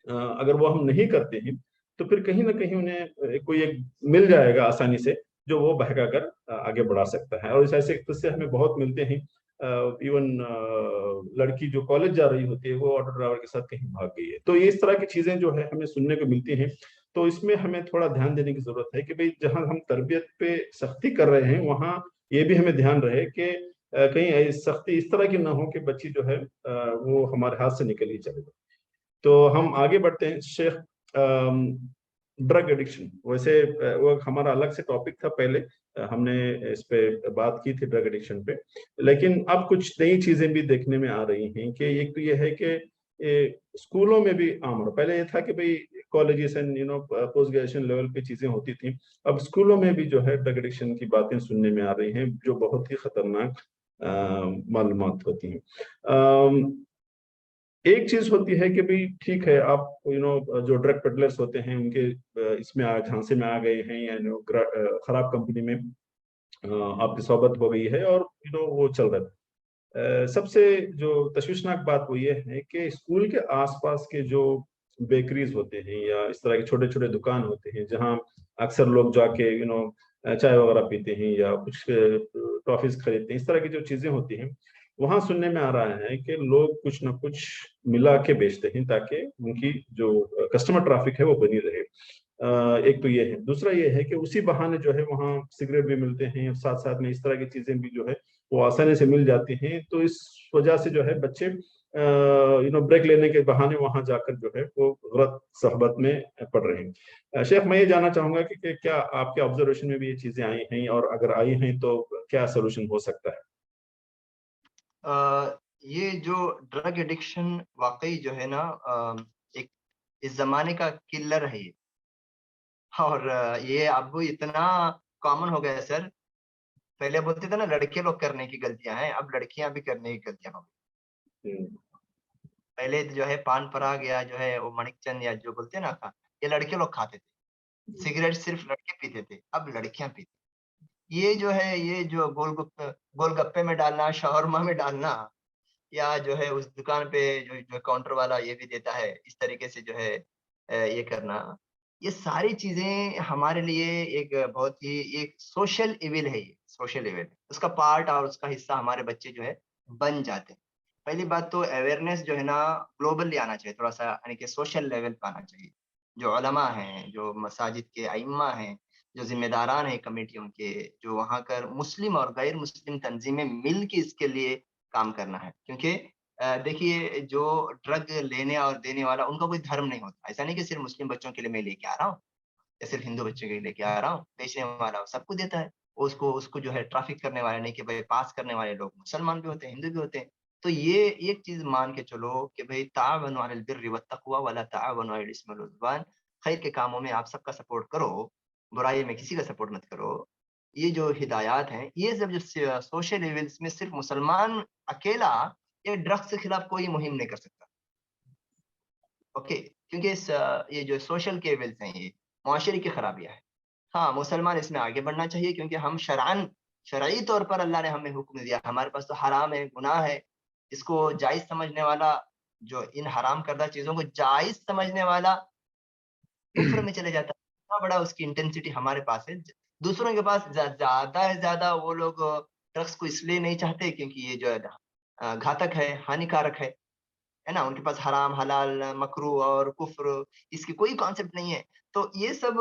अगर वो हम नहीं करते हैं, तो फिर कहीं ना कहीं उन्हें कोई एक मिल जाएगा आसानी से, जो वो बहका कर आगे बढ़ा सकता है। और ऐसे किस्से हमें बहुत मिलते हैं। इवन लड़की जो कॉलेज जा रही होती है, वो ऑटो ड्राइवर के साथ कहीं भाग गई है, तो ये इस तरह की चीजें जो है हमें सुनने को मिलती हैं। तो इसमें हमें थोड़ा ध्यान देने की जरूरत है कि भाई जहां हम तरबियत पे सख्ती कर रहे हैं, वहां ये भी हमें ध्यान रहे कि कहीं सख्ती इस तरह की ना हो कि बच्ची जो है वो हमारे हाथ से निकल ही चले। तो हम आगे बढ़ते हैं शेख। ड्रग एडिक्शन, वैसे वो हमारा अलग से टॉपिक था पहले, हमने इस पे बात की थी ड्रग एडिक्शन पे, लेकिन अब कुछ नई चीजें भी देखने में आ रही हैं कि एक तो ये है कि स्कूलों में भी आम हो। पहले ये था कि भाई colleges and post graduation level पे चीजें होती थी, अब स्कूलों में भी जो है ड्रग एडिक्शन की बातें सुनने में आ रही हैं, जो बहुत ही खतरनाक मालूमात होती हैं। एक चीज होती है कि भाई ठीक है, आप जो ड्रग पेडलर्स होते हैं उनके इसमें झांसे में आ गए हैं, या खराब कंपनी में आपकी सोबत हो गई है, और वो चल रहा है। सबसे जो तशवीशनाक बात वो ये है कि स्कूल के आसपास के जो बेकरीज होते हैं या इस तरह के छोटे छोटे दुकान होते हैं, जहाँ अक्सर लोग जाके चाय वगैरह पीते हैं या कुछ टॉफीज खरीदते हैं, इस तरह की जो चीजें होती हैं, वहां सुनने में आ रहा है कि लोग कुछ ना कुछ मिला के बेचते हैं ताकि उनकी जो कस्टमर ट्रैफिक है वो बनी रहे। एक तो ये है, दूसरा ये है कि उसी बहाने जो है वहाँ सिगरेट भी मिलते हैं, साथ साथ में इस तरह की चीजें भी जो है वो आसानी से मिल जाती हैं। तो इस वजह से जो है बच्चे ब्रेक लेने के बहाने वहां जाकर जो है वो गलत सहबत में पड़ रहे हैं। शेख, मैं ये जानना चाहूंगा कि क्या आपके ऑब्जर्वेशन में भी ये चीजें आई हैं, और अगर आई हैं तो क्या सोल्यूशन हो सकता है? ये जो ड्रग एडिक्शन वाकई जो है ना, एक इस जमाने का किलर है ये। और ये अब इतना कॉमन हो गया है सर। पहले बोलते थे ना लड़के लोग करने की गलतियां हैं, अब लड़कियां भी करने की गलतियां हो गई। हम्म। पहले जो है पान पराग या जो है वो मणिकचंद या जो बोलते हैं ना ये लड़के लोग खाते थे। सिगरेट सिर्फ लड़के पीते थे, अब लड़कियां पीती। ये जो है ये जो गोलगप्पे में डालना, शवरमा में डालना, या जो है उस दुकान पे जो जो काउंटर वाला ये भी देता है, इस तरीके से जो है ये करना, ये सारी चीजें हमारे लिए एक बहुत ही एक सोशल इविल है। ये सोशल इविल उसका पार्ट और उसका हिस्सा हमारे बच्चे जो है बन जाते हैं। पहली बात तो अवेयरनेस जो है ना ग्लोबली आना चाहिए, थोड़ा सा यानी कि सोशल लेवल पे आना चाहिए। जो उलमा हैं, जो मसाजिद के अइम्मा हैं, जो जिम्मेदारान हैं कमेटियों के, जो वहाँ कर मुस्लिम और गैर मुस्लिम तंजीमें मिल के इसके लिए काम करना है। क्योंकि देखिए जो ड्रग लेने और देने वाला उनका कोई धर्म नहीं होता। ऐसा नहीं कि सिर्फ मुस्लिम बच्चों के लिए मैं लेके आ रहा हूँ या सिर्फ हिंदू बच्चों के लिए लेके आ रहा हूँ। बेचने वाला सबको देता है। उसको उसको जो है ट्रैफिक करने वाले नहीं कि भाई पास करने वाले लोग मुसलमान भी होते हैं, हिंदू भी होते हैं। तो ये एक चीज मान के चलो कि भाई ताअवनु अलल बिर्रि वत्तक़वा वला ताअवनु अलल इस्मि वल उद्वान। खैर के कामों में आप सबका सपोर्ट करो, बुराई में किसी का सपोर्ट मत करो। ये जो हिदायत हैं, ये सब जो सोशल इवेंट्स में सिर्फ मुसलमान अकेला ये ड्रग्स के खिलाफ कोई मुहिम नहीं कर सकता। ओके, क्योंकि ये जो सोशल के इवेंट्स हैं ये मुआशरे की खराबियां है। हाँ, मुसलमान इसमें आगे बढ़ना चाहिए क्योंकि हम शरई तौर पर अल्लाह ने हमें हुक्म दिया। हमारे पास तो हराम है, गुनाह है। इसको जायज समझने वाला, जो इन हराम करदा चीजों को जायज समझने वाला कुफ्र में चले जाता है। इतना बड़ा उसकी इंटेंसिटी हमारे पास है। दूसरों के पास ज्यादा है, ज्यादा वो लोग ड्रग्स को इसलिए नहीं चाहते क्योंकि ये जो है घातक है, हानिकारक है ना। उनके पास हराम हलाल मकरू और कुफ्र इसकी कोई कॉन्सेप्ट नहीं है। तो ये सब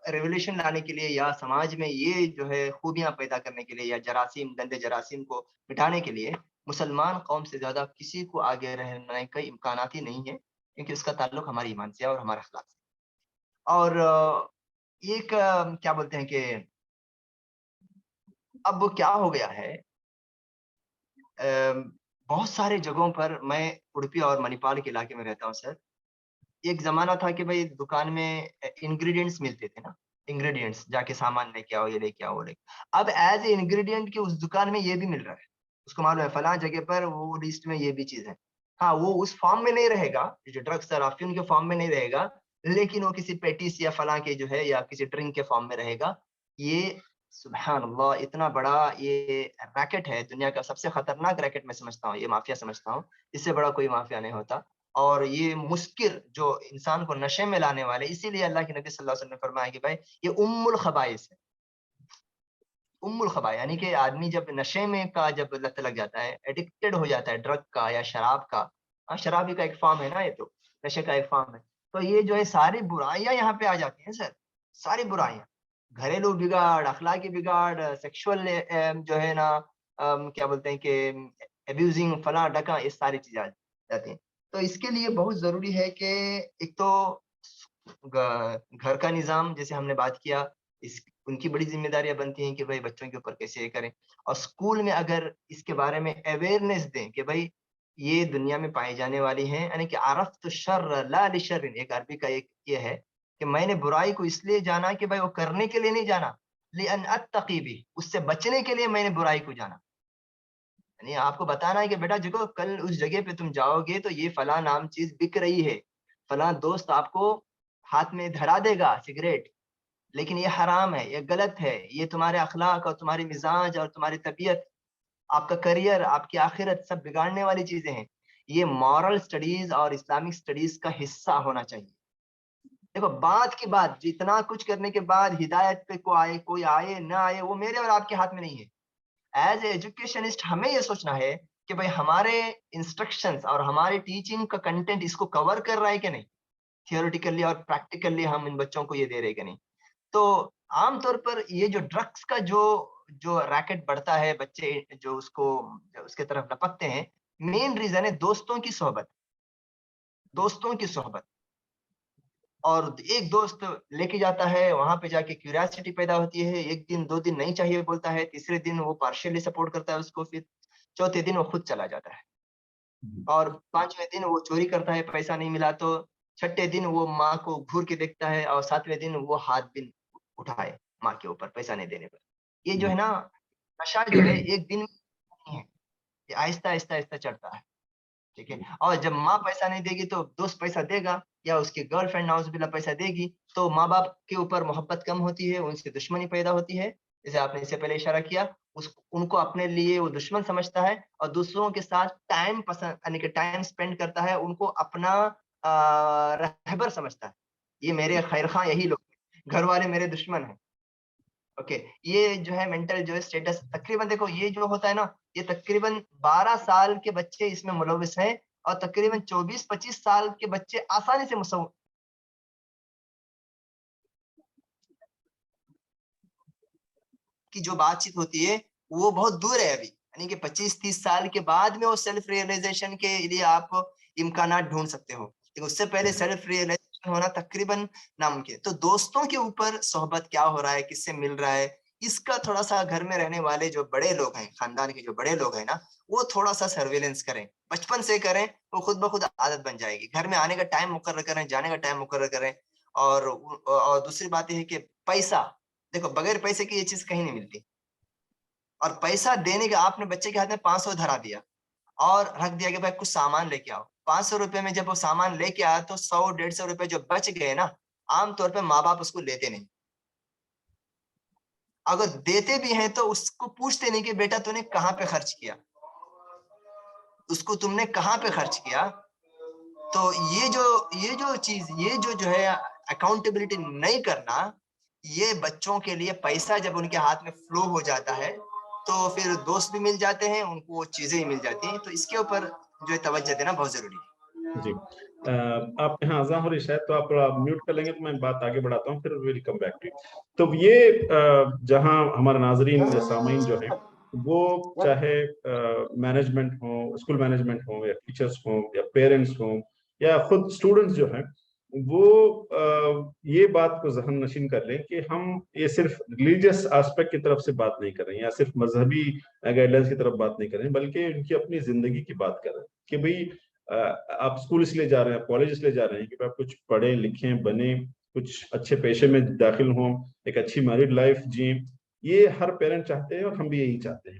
रेवोल्यूशन लाने के लिए या समाज में ये जो है खूबियां पैदा करने के लिए या जरासीम गंदे जरासीम को मिटाने के लिए मुसलमान कौम से ज्यादा किसी को आगे रहने का इम्कान ही नहीं है, क्योंकि उसका ताल्लुक हमारे ईमान से है और हमारे अखलाक से। और एक क्या बोलते हैं कि अब क्या हो गया है, बहुत सारे जगहों पर, मैं उडुपी और मणिपाल के इलाके में रहता हूँ सर। एक जमाना था कि भाई दुकान में इंग्रेडिएंट्स मिलते थे ना, इंग्रेडिएंट्स जाके सामान लेके आओ, ये लेके आओ, वो लेके। अब एज ए इंग्रेडिएंट के उस दुकान में ये भी मिल रहा है। उसको मालूम है फलां जगह पर वो लिस्ट में ये भी चीज है। हाँ, वो उस फॉर्म में नहीं रहेगा, जो ड्रग्स और अफीम के फॉर्म में नहीं रहेगा, लेकिन वो किसी पेटिस या फलां के जो है या किसी ड्रिंक के फॉर्म में रहेगा। ये सुभान अल्लाह, इतना बड़ा ये रैकेट है, दुनिया का सबसे खतरनाक रैकेट मैं समझता हूँ, ये माफिया समझता हूँ। इससे बड़ा कोई माफिया नहीं होता। और ये मुस्किर जो इंसान को नशे में लाने वाले, इसीलिए अल्लाह के नबी सल्लल्लाहु अलैहि वसल्लम ने फरमाया कि भाई ये उम्मुल खबाइस है। उम्मुल खबा यानी कि आदमी जब नशे में का जब लत लग जाता है, एडिक्टेड हो जाता है ड्रग का या शराब का। हाँ, शराब ही का एक फॉर्म है ना, ये तो नशे का एक फॉर्म है। तो ये जो है सारी बुराइयां यहाँ पे आ जाती हैं सर। सारी बुराइयां, घरेलू बिगाड़, अखलाकी बिगाड़, सेक्सुअल जो है ना, क्या बोलते हैं कि एब्यूजिंग फला डका, ये सारी चीजें आ जाती हैं। तो इसके लिए बहुत जरूरी है कि एक तो घर का निजाम, जैसे हमने बात किया, इस उनकी बड़ी जिम्मेदारियां बनती हैं कि भाई बच्चों के ऊपर कैसे ये करें। और स्कूल में अगर इसके बारे में अवेयरनेस दें कि भाई ये दुनिया में पाई जाने वाली है, यानी कि आरफ तो शर ला लिशर्रिन, एक अरबी का एक ये है कि मैंने बुराई को इसलिए जाना कि भाई वो करने के लिए नहीं जाना, लिअन अत्तकी भी, उससे बचने के लिए मैंने बुराई को जाना। یعنی آپ کو بتانا ہے کہ بیٹا دیکھو کل اس جگہ پہ تم جاؤ گے تو یہ فلاں نام چیز بک رہی ہے، فلاں دوست آپ کو ہاتھ میں دھرا دے گا سگریٹ، لیکن یہ حرام ہے، یہ غلط ہے، یہ تمہارے اخلاق اور تمہاری مزاج اور تمہاری طبیعت، آپ کا کریئر، آپ کی آخرت سب بگاڑنے والی چیزیں ہیں. یہ مورل سٹڈیز اور اسلامک سٹڈیز کا حصہ ہونا چاہیے. دیکھو بات کی بات، جتنا کچھ کرنے کے بعد ہدایت پہ کوئی آئے نہ آئے وہ میرے اور آپ کے ہاتھ میں نہیں ہے. ایز اے ایجوکیشنسٹ ہمیں یہ سوچنا ہے کہ بھائی ہمارے انسٹرکشنز اور ہماری ٹیچنگ کا کنٹینٹ اس کو کور کر رہا ہے کہ نہیں، تھیوریٹیکلی اور پریکٹیکلی ہم ان بچوں کو یہ دے رہے کہ نہیں. تو عام طور پر یہ جو ڈرگس کا جو ریکٹ بڑھتا ہے، بچے جو اس کے طرف لپکتے ہیں، مین ریزن ہے دوستوں کی صحبت، دوستوں کی صحبت. اور ایک دوست لے کے جاتا ہے، وہاں پہ جا کے کیوریاسٹی پیدا ہوتی ہے، ایک دن دو دن نہیں چاہیے بولتا ہے، تیسرے دن وہ پارشلی سپورٹ کرتا ہے اس کو، پھر چوتھے دن وہ خود چلا جاتا ہے، اور پانچویں دن وہ چوری کرتا ہے، پیسہ نہیں ملا تو چھٹے دن وہ ماں کو گھور کے دیکھتا ہے، اور ساتویں دن وہ ہاتھ بھی اٹھائے ماں کے اوپر پیسہ نہیں دینے پر. یہ جو ہے نا نشہ جو ہے ایک دن نہیں ہے، یہ آہستہ آہستہ آہستہ چڑھتا ہے. ٹھیک ہے. اور جب ماں پیسہ نہیں دے گی تو دوست پیسہ دے گا، یا اس کی گرل فرینڈ ناؤز بلا پیسہ دے گی، تو ماں باپ کے اوپر محبت کم ہوتی ہے، ان سے دشمنی پیدا ہوتی ہے. جیسے آپ نے اس سے پہلے اشارہ کیا، ان کو اپنے لیے وہ دشمن سمجھتا ہے، اور دوسروں کے ساتھ ٹائم پسند یعنی کہ ٹائم سپینڈ کرتا ہے، ان کو اپنا رہبر سمجھتا ہے. یہ میرے خیر خواہ یہی لوگ، گھر والے میرے دشمن ہیں. اوکے. یہ جو ہے مینٹل جو ہے اسٹیٹس تقریباً دیکھو یہ جو ہوتا ہے نا، یہ تقریباً 12 سال کے بچے اس میں ملوث ہیں، اور تقریباً 24-25 سال کے بچے آسانی سے کی جو بات چیت ہوتی ہے وہ بہت دور ہے ابھی. یعنی کہ 25-30 سال کے بعد میں وہ سیلف ریئلائزیشن کے لیے آپ امکانات ڈھونڈ سکتے ہو، لیکن اس سے پہلے سیلف ریئلائزیشن ہونا تقریباً ناممکن. تو دوستوں کے اوپر صحبت کیا ہو رہا ہے، کس سے مل رہا ہے، اس کا تھوڑا سا گھر میں رہنے والے جو بڑے لوگ ہیں، خاندان کے جو بڑے لوگ ہیں نا، وہ تھوڑا سا سرویلنس کریں، بچپن سے کریں، وہ خود بخود عادت بن جائے گی. گھر میں آنے کا ٹائم مقرر کریں، جانے کا ٹائم مقرر کریں. اور دوسری بات یہ ہے کہ پیسہ، دیکھو بغیر پیسے کی یہ چیز کہیں نہیں ملتی. اور پیسہ دینے کے آپ نے بچے کے ہاتھ میں 500 دھرا دیا اور رکھ دیا کہ بھائی کچھ سامان لے کے آؤ. 500 روپے میں جب وہ سامان لے کے آیا تو 100-150 روپے جو بچ گئے نا، عام طور پہ ماں باپ اس کو لیتے نہیں. اگر دیتے بھی ہیں تو اس کو پوچھتے نہیں کہ بیٹا تو نے کہاں پہ خرچ کیا، اس کو تم نے کہاں پہ خرچ کیا. تو یہ جو چیز، یہ جو ہے اکاؤنٹیبلٹی نہیں کرنا، یہ بچوں کے لیے پیسہ جب ان کے ہاتھ میں فلو ہو جاتا ہے تو پھر دوست بھی مل جاتے ہیں، ان کو چیزیں ہی مل جاتی ہیں. تو اس کے اوپر جو ہے توجہ دینا بہت ضروری ہے. جی آپ یہاں اذان ہو رہی شاید، تو آپ میوٹ کر لیں گے تو میں بات آگے بڑھاتا ہوں، پھر ویل کم بیک ٹو. تو یہ جہاں ہمارے ناظرین یا سامعین جو ہیں وہ چاہے مینجمنٹ ہوں، اسکول مینجمنٹ ہوں، یا ٹیچرس ہوں، یا پیرنٹس ہوں، یا خود اسٹوڈنٹس جو ہیں، وہ یہ بات کو ذہن نشین کر لیں کہ ہم یہ صرف ریلیجیس آسپیکٹ کی طرف سے بات نہیں کر رہے ہیں، یا صرف مذہبی گائیڈ لائنس کی طرف بات نہیں کر رہے ہیں، بلکہ ان کی اپنی زندگی کی بات کر رہے ہیں. کہ بھئی آپ اسکول اس لیے جا رہے ہیں، آپ کالج اس لیے جا رہے ہیں کہ آپ کچھ پڑھیں لکھیں بنیں، کچھ اچھے پیشے میں داخل ہوں، ایک اچھی میرڈ لائف جئیں. یہ ہر پیرنٹ چاہتے ہیں اور ہم بھی یہی چاہتے ہیں.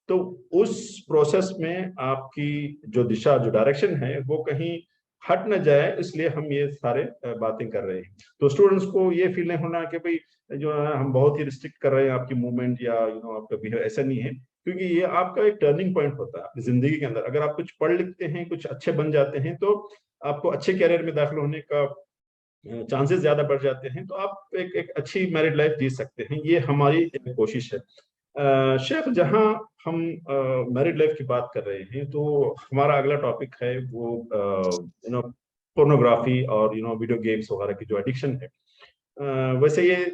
تو اس پروسیس میں آپ کی جو دشا، جو ڈائریکشن ہے، وہ کہیں ہٹ نہ جائے، اس لیے ہم یہ سارے باتیں کر رہے ہیں. تو اسٹوڈنٹس کو یہ فیل نہیں ہونا کہ بھئی جو ہے ہم بہت ہی ریسٹرکٹ کر رہے ہیں آپ کی موومنٹ یا آپ کا بیہیویئر. ایسا نہیں ہے، کیونکہ یہ آپ کا ایک ٹرننگ پوائنٹ ہوتا ہے اپنی زندگی کے اندر. اگر آپ کچھ پڑھ لکھتے ہیں، کچھ اچھے بن جاتے ہیں، تو آپ کو اچھے کیریئر میں داخل ہونے کا چانسز زیادہ بڑھ جاتے ہیں، تو آپ ایک اچھی میرڈ لائف جی سکتے ہیں. یہ ہماری کوشش ہے. شیخ، جہاں ہم میرڈ لائف کی بات کر رہے ہیں، تو ہمارا اگلا ٹاپک ہے وہ پورنوگرافی اور ویڈیو گیمز وغیرہ کی جو ایڈکشن ہے. ویسے یہ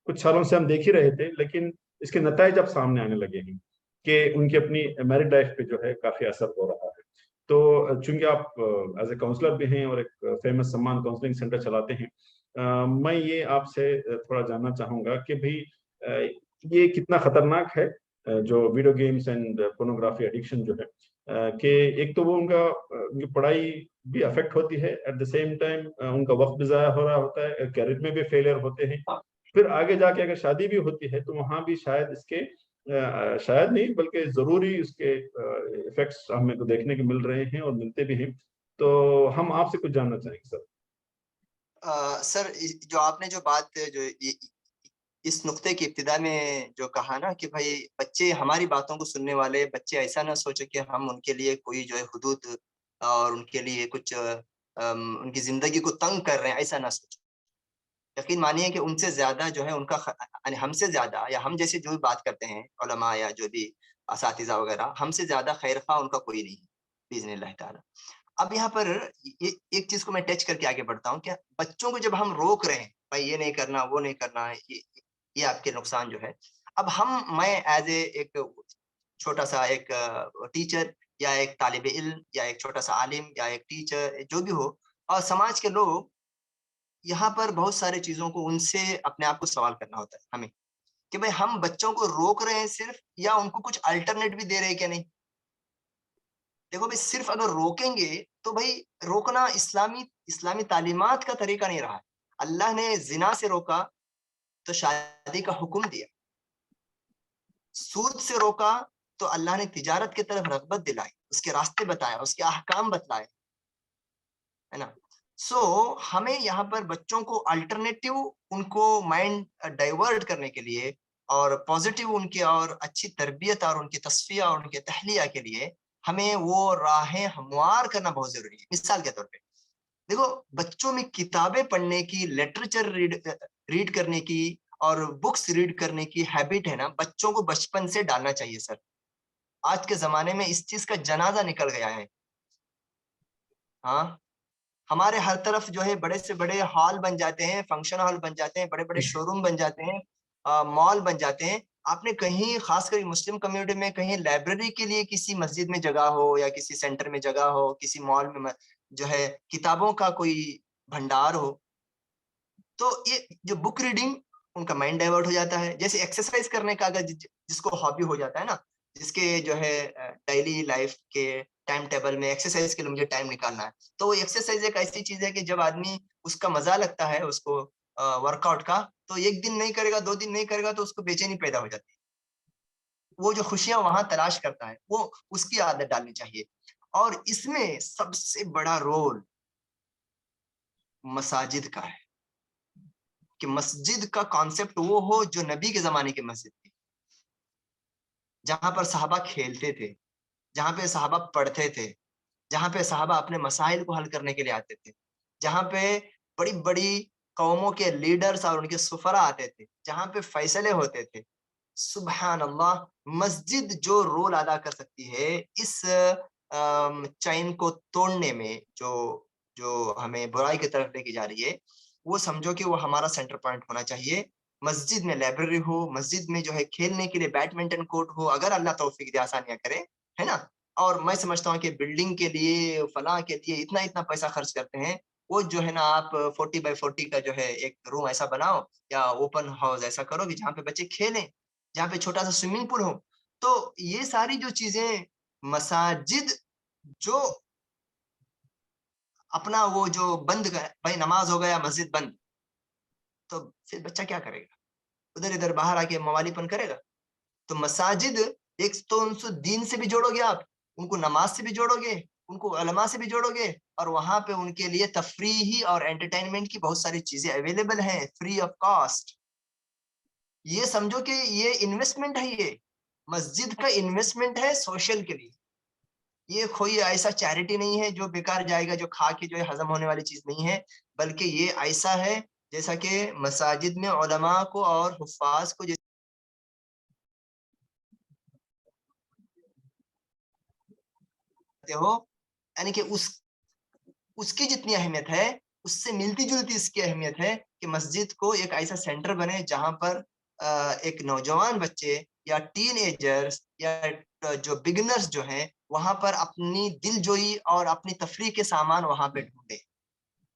کچھ سالوں سے ہم دیکھ ہی رہے تھے، لیکن اس کے نتائج اب سامنے آنے لگے ہیں کہ ان کی اپنی میرڈ لائف پہ جو ہے کافی اثر ہو رہا ہے. تو چونکہ آپ ایز اے کاؤنسلر بھی ہیں اور ایک فیمس سمان کاؤنسلنگ سینٹر چلاتے ہیں، میں یہ آپ سے تھوڑا جاننا چاہوں گا کہ بھئی یہ کتنا خطرناک ہے جو video games and pornography addiction جو ہے، کہ ایک تو وہ ان کی پڑھائی بھی افیکٹ ہوتی ہے، ایٹ دا سیم ٹائم ان کا وقت بھی ضائع ہو رہا ہوتا ہے، کیریئر میں بھی فیلئر ہوتے ہیں. پھر آگے جا کے اگر شادی بھی ہوتی ہے تو وہاں بھی شاید اس کے शायद नहीं बल्कि ज़रूरी उसके इफेक्ट्स हमें को देखने को मिल रहे हैं और मिलते भी हैं। तो हम आपसे कुछ जानना चाहेंगे सर। सर जो आपने जो बात जो इस नुक्ते की इब्तिदा में जो कहा ना कि भाई बच्चे हमारी बातों को सुनने वाले बच्चे ऐसा ना सोचे कि हम उनके लिए कोई जो है हुदूद और उनके लिए कुछ उनकी जिंदगी को तंग कर रहे हैं, ऐसा ना सोचे। यकीन मानिए कि उनसे ज्यादा जो है उनका यानी हमसे ज्यादा या हम जैसे जो भी बात करते हैं उलमा या जो भी असातिज़ा वगैरह, हमसे ज्यादा खैर खा उनका कोई नहीं है बिइज़्निल्लाह ताला। अब यहाँ पर ये एक चीज को मैं टच करके आगे बढ़ता हूँ, क्या बच्चों को जब हम रोक रहे हैं भाई ये नहीं करना वो नहीं करना, ये आपके नुकसान जो है, अब मैं एज ए एक छोटा सा एक टीचर या एक तालिब इल्म या एक छोटा सा आलिम या एक टीचर जो भी हो, और समाज के लोग, यहाँ पर बहुत सारी चीजों को उनसे अपने आप को सवाल करना होता है हमें कि भाई हम बच्चों को रोक रहे हैं सिर्फ, या उनको कुछ अल्टरनेट भी दे रहे हैं क्या नहीं। देखो भाई सिर्फ अगर रोकेंगे तो भाई रोकना इस्लामी इस्लामी तालीमात का तरीका नहीं रहा है। अल्लाह ने जिना से रोका तो शादी का हुक्म दिया, सूद से रोका तो अल्लाह ने तिजारत की तरफ रगबत दिलाई, उसके रास्ते बताया, उसके अहकाम बतलाए, है ना। हमें यहाँ पर बच्चों को अल्टरनेटिव, उनको माइंड डाइवर्ट करने के लिए और पॉजिटिव उनकी और अच्छी तरबियत और उनकी तस्फिया और उनके तहलिया के लिए हमें वो राहें हमवार करना बहुत जरूरी है। मिसाल के तौर पे देखो, बच्चों में किताबें पढ़ने की, लिटरेचर रीड करने की और बुक्स रीड करने की हैबिट है ना, बच्चों को बचपन से डालना चाहिए सर। आज के जमाने में इस चीज का जनाजा निकल गया है। हाँ, हमारे हर तरफ जो है बड़े से बड़े हॉल बन जाते हैं, फंक्शन हॉल बन जाते हैं, बड़े बड़े शोरूम बन जाते हैं, मॉल बन जाते हैं। आपने कहीं खासकर मुस्लिम कम्युनिटी में कहीं लाइब्रेरी के लिए किसी मस्जिद में जगह हो या किसी सेंटर में जगह हो, किसी मॉल में जो है किताबों का कोई भंडार हो, तो ये जो बुक रीडिंग, उनका माइंड डाइवर्ट हो जाता है। जैसे एक्सरसाइज करने का अगर जिसको हॉबी हो जाता है ना, जिसके जो है डेली लाइफ के टाइम टेबल में एक्सरसाइज के लिए मुझे टाइम निकालना है, तो वो एक्सरसाइज एक ऐसी चीज है कि जब आदमी उसका मजा लगता है उसको वर्कआउट का, तो एक दिन नहीं करेगा, 2 दिन नहीं करेगा तो उसको बेचैनी पैदा हो जाती है। वो जो खुशियां वहां तलाश करता है वो उसकी आदत डालनी चाहिए। और इसमें सबसे बड़ा रोल मसाजिद का है कि मस्जिद का कॉन्सेप्ट वो हो जो नबी के जमाने की मस्जिद थी, जहां पर सहाबा खेलते थे, जहां पे सहाबा पढ़ते थे, जहां पे सहाबा अपने मसाइल को हल करने के लिए आते थे, जहां पे बड़ी बड़ी कौमों के लीडर्स और उनके सुफरा आते थे, जहां पे फैसले होते थे। सुबहान अल्लाह, मस्जिद जो रोल अदा कर सकती है इस चैन को तोड़ने में, जो जो हमें बुराई की तरफ लेके जा रही है, वो समझो कि वो हमारा सेंटर पॉइंट होना चाहिए। मस्जिद में लाइब्रेरी हो, मस्जिद में जो है खेलने के लिए बैडमिंटन कोर्ट हो, अगर अल्लाह तौफीक दे, आसानियां करे, है ना। और मैं समझता हूँ कि बिल्डिंग के लिए, फलां के लिए इतना इतना पैसा खर्च करते हैं, वो जो है ना आप 40x40 का जो है एक रूम ऐसा बनाओ या ओपन हाउस ऐसा करो कि जहाँ पे बच्चे खेलें, जहाँ पे छोटा सा स्विमिंग पूल हो। तो ये सारी जो चीजें, मसाजिद जो अपना वो जो बंद कर, भाई नमाज हो गया मस्जिद बंद, तो फिर बच्चा क्या करेगा, उधर इधर बाहर आके मवालीपन करेगा। तो मसाजिद, एक तो उनसे दीन से भी जोड़ोगे आप, उनको नमाज से भी जोड़ोगे, उनको उलमा से भी जोड़ोगे, और वहां पे उनके लिए तफरीही और एंटरटेनमेंट की बहुत सारी चीजें अवेलेबल हैं फ्री ऑफ कॉस्ट। ये समझो कि ये इन्वेस्टमेंट है, ये मस्जिद का इन्वेस्टमेंट है सोशल के लिए। ये कोई ऐसा चैरिटी नहीं है जो बेकार जाएगा, जो खा के जो है हजम होने वाली चीज नहीं है, बल्कि ये ऐसा है जैसा कि मसाजिद में उलमा को और हुफ्फाज को जैसे हो, यानी कि उसकी जितनी अहमियत है, उससे मिलती जुलती इसकी अहमियत है कि मस्जिद को एक ऐसा सेंटर बने जहां पर एक नौजवान बच्चे या टीन एजर्स या जो बिगिनर्स जो हैं वहां पर अपनी दिलजोई और अपनी तफरीह के सामान वहां पे ढूंढे,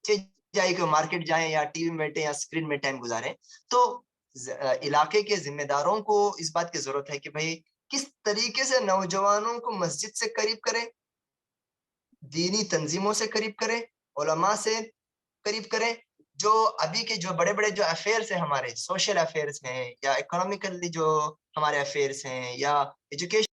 चाहे कि मार्केट जाएं या टीवी में बैठे या स्क्रीन में टाइम गुजारें। तो इलाके के जिम्मेदारों को इस बात की जरूरत है कि भाई किस तरीके से नौजवानों को मस्जिद से करीब करें, दीनी तंजीमों से करीब करें, उलमा से करीब करें, جو ابھی کے جو بڑے بڑے جو افیئرس ہیں ہمارے سوشل افیئرس ہیں یا اکنامیکلی جو ہمارے افیئرس ہیں یا ایجوکیشن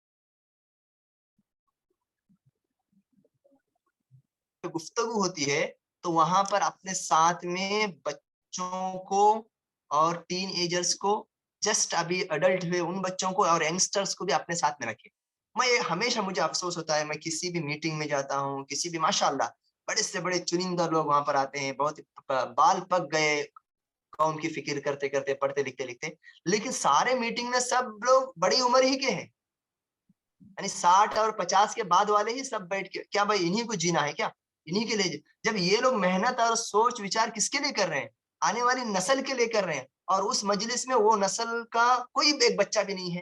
گفتگو ہوتی ہے تو وہاں پر اپنے ساتھ میں بچوں کو اور ٹین ایجرز کو جسٹ ابھی اڈلٹ ہوئے ان بچوں کو اور ینگسٹرز کو بھی اپنے ساتھ میں رکھے. میں ہمیشہ مجھے افسوس ہوتا ہے میں کسی بھی میٹنگ میں جاتا ہوں کسی بھی ماشاء اللہ بڑے سے بڑے چنندہ لوگ وہاں پر آتے ہیں بہت بال پک گئے قوم کی فکر کرتے کرتے پڑھتے لکھتے لکھتے لیکن سارے میٹنگ میں سب لوگ بڑی عمر ہی کے ہیں یعنی 60 اور 50 کے بعد والے ہی سب بیٹھ کے کیا بھائی انہی کو جینا ہے کیا انہی کے لیے جب یہ لوگ محنت اور سوچ وچار کس کے لیے کر رہے ہیں آنے والی نسل کے لیے کر رہے ہیں اور اس مجلس میں وہ نسل کا کوئی ایک بچہ بھی نہیں ہے.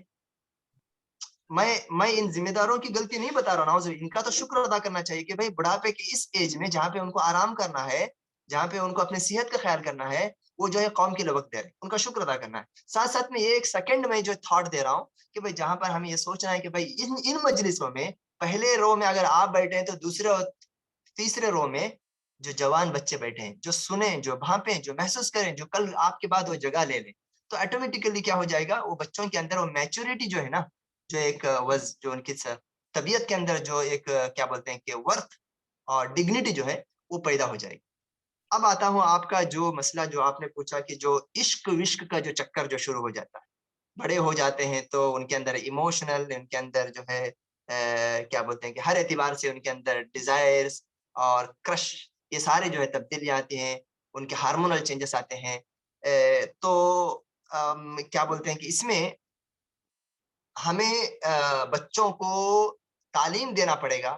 میں ان ذمہ داروں کی غلطی نہیں بتا رہا ہوں ان کا تو شکر ادا کرنا چاہیے کہ بھائی بڑھاپے کی اس ایج میں جہاں پہ ان کو آرام کرنا ہے جہاں پہ ان کو اپنی صحت کا خیال کرنا ہے وہ جو ہے قوم کے لیے وقت دے رہے ہیں ان کا شکر ادا کرنا ہے. ساتھ ساتھ میں یہ ایک سیکنڈ میں جو تھاٹ دے رہا ہوں کہ بھائی جہاں پر ہمیں یہ سوچنا ہے کہ بھائی ان مجلسوں میں پہلے رو میں اگر آپ بیٹھے ہیں تو دوسرے اور تیسرے رو میں جو جوان بچے بیٹھے ہیں جو سنیں جو بھانپیں جو محسوس کریں جو کل آپ کے بعد وہ جگہ لے لیں تو آٹومیٹیکلی کیا ہو جائے گا وہ بچوں کے اندر وہ میچورٹی جو ہے نا جو ایک جو ان کی طبیعت کے اندر جو ایک کیا بولتے ہیں کہ ورتھ اور ڈگنیٹی جو ہے وہ پیدا ہو جائے گی. اب آتا ہوں آپ کا جو مسئلہ جو آپ نے پوچھا کہ جو عشق وشق کا جو چکر جو شروع ہو جاتا ہے بڑے ہو جاتے ہیں تو ان کے اندر ایموشنل ان کے اندر جو ہے کیا بولتے ہیں کہ ہر اعتبار سے ان کے اندر ڈیزائرز اور کرش یہ سارے جو ہے تبدیلیاں آتی ہیں ان کے ہارمونل چینجز آتے ہیں. تو کیا بولتے ہیں کہ اس میں ہمیں بچوں کو تعلیم دینا پڑے گا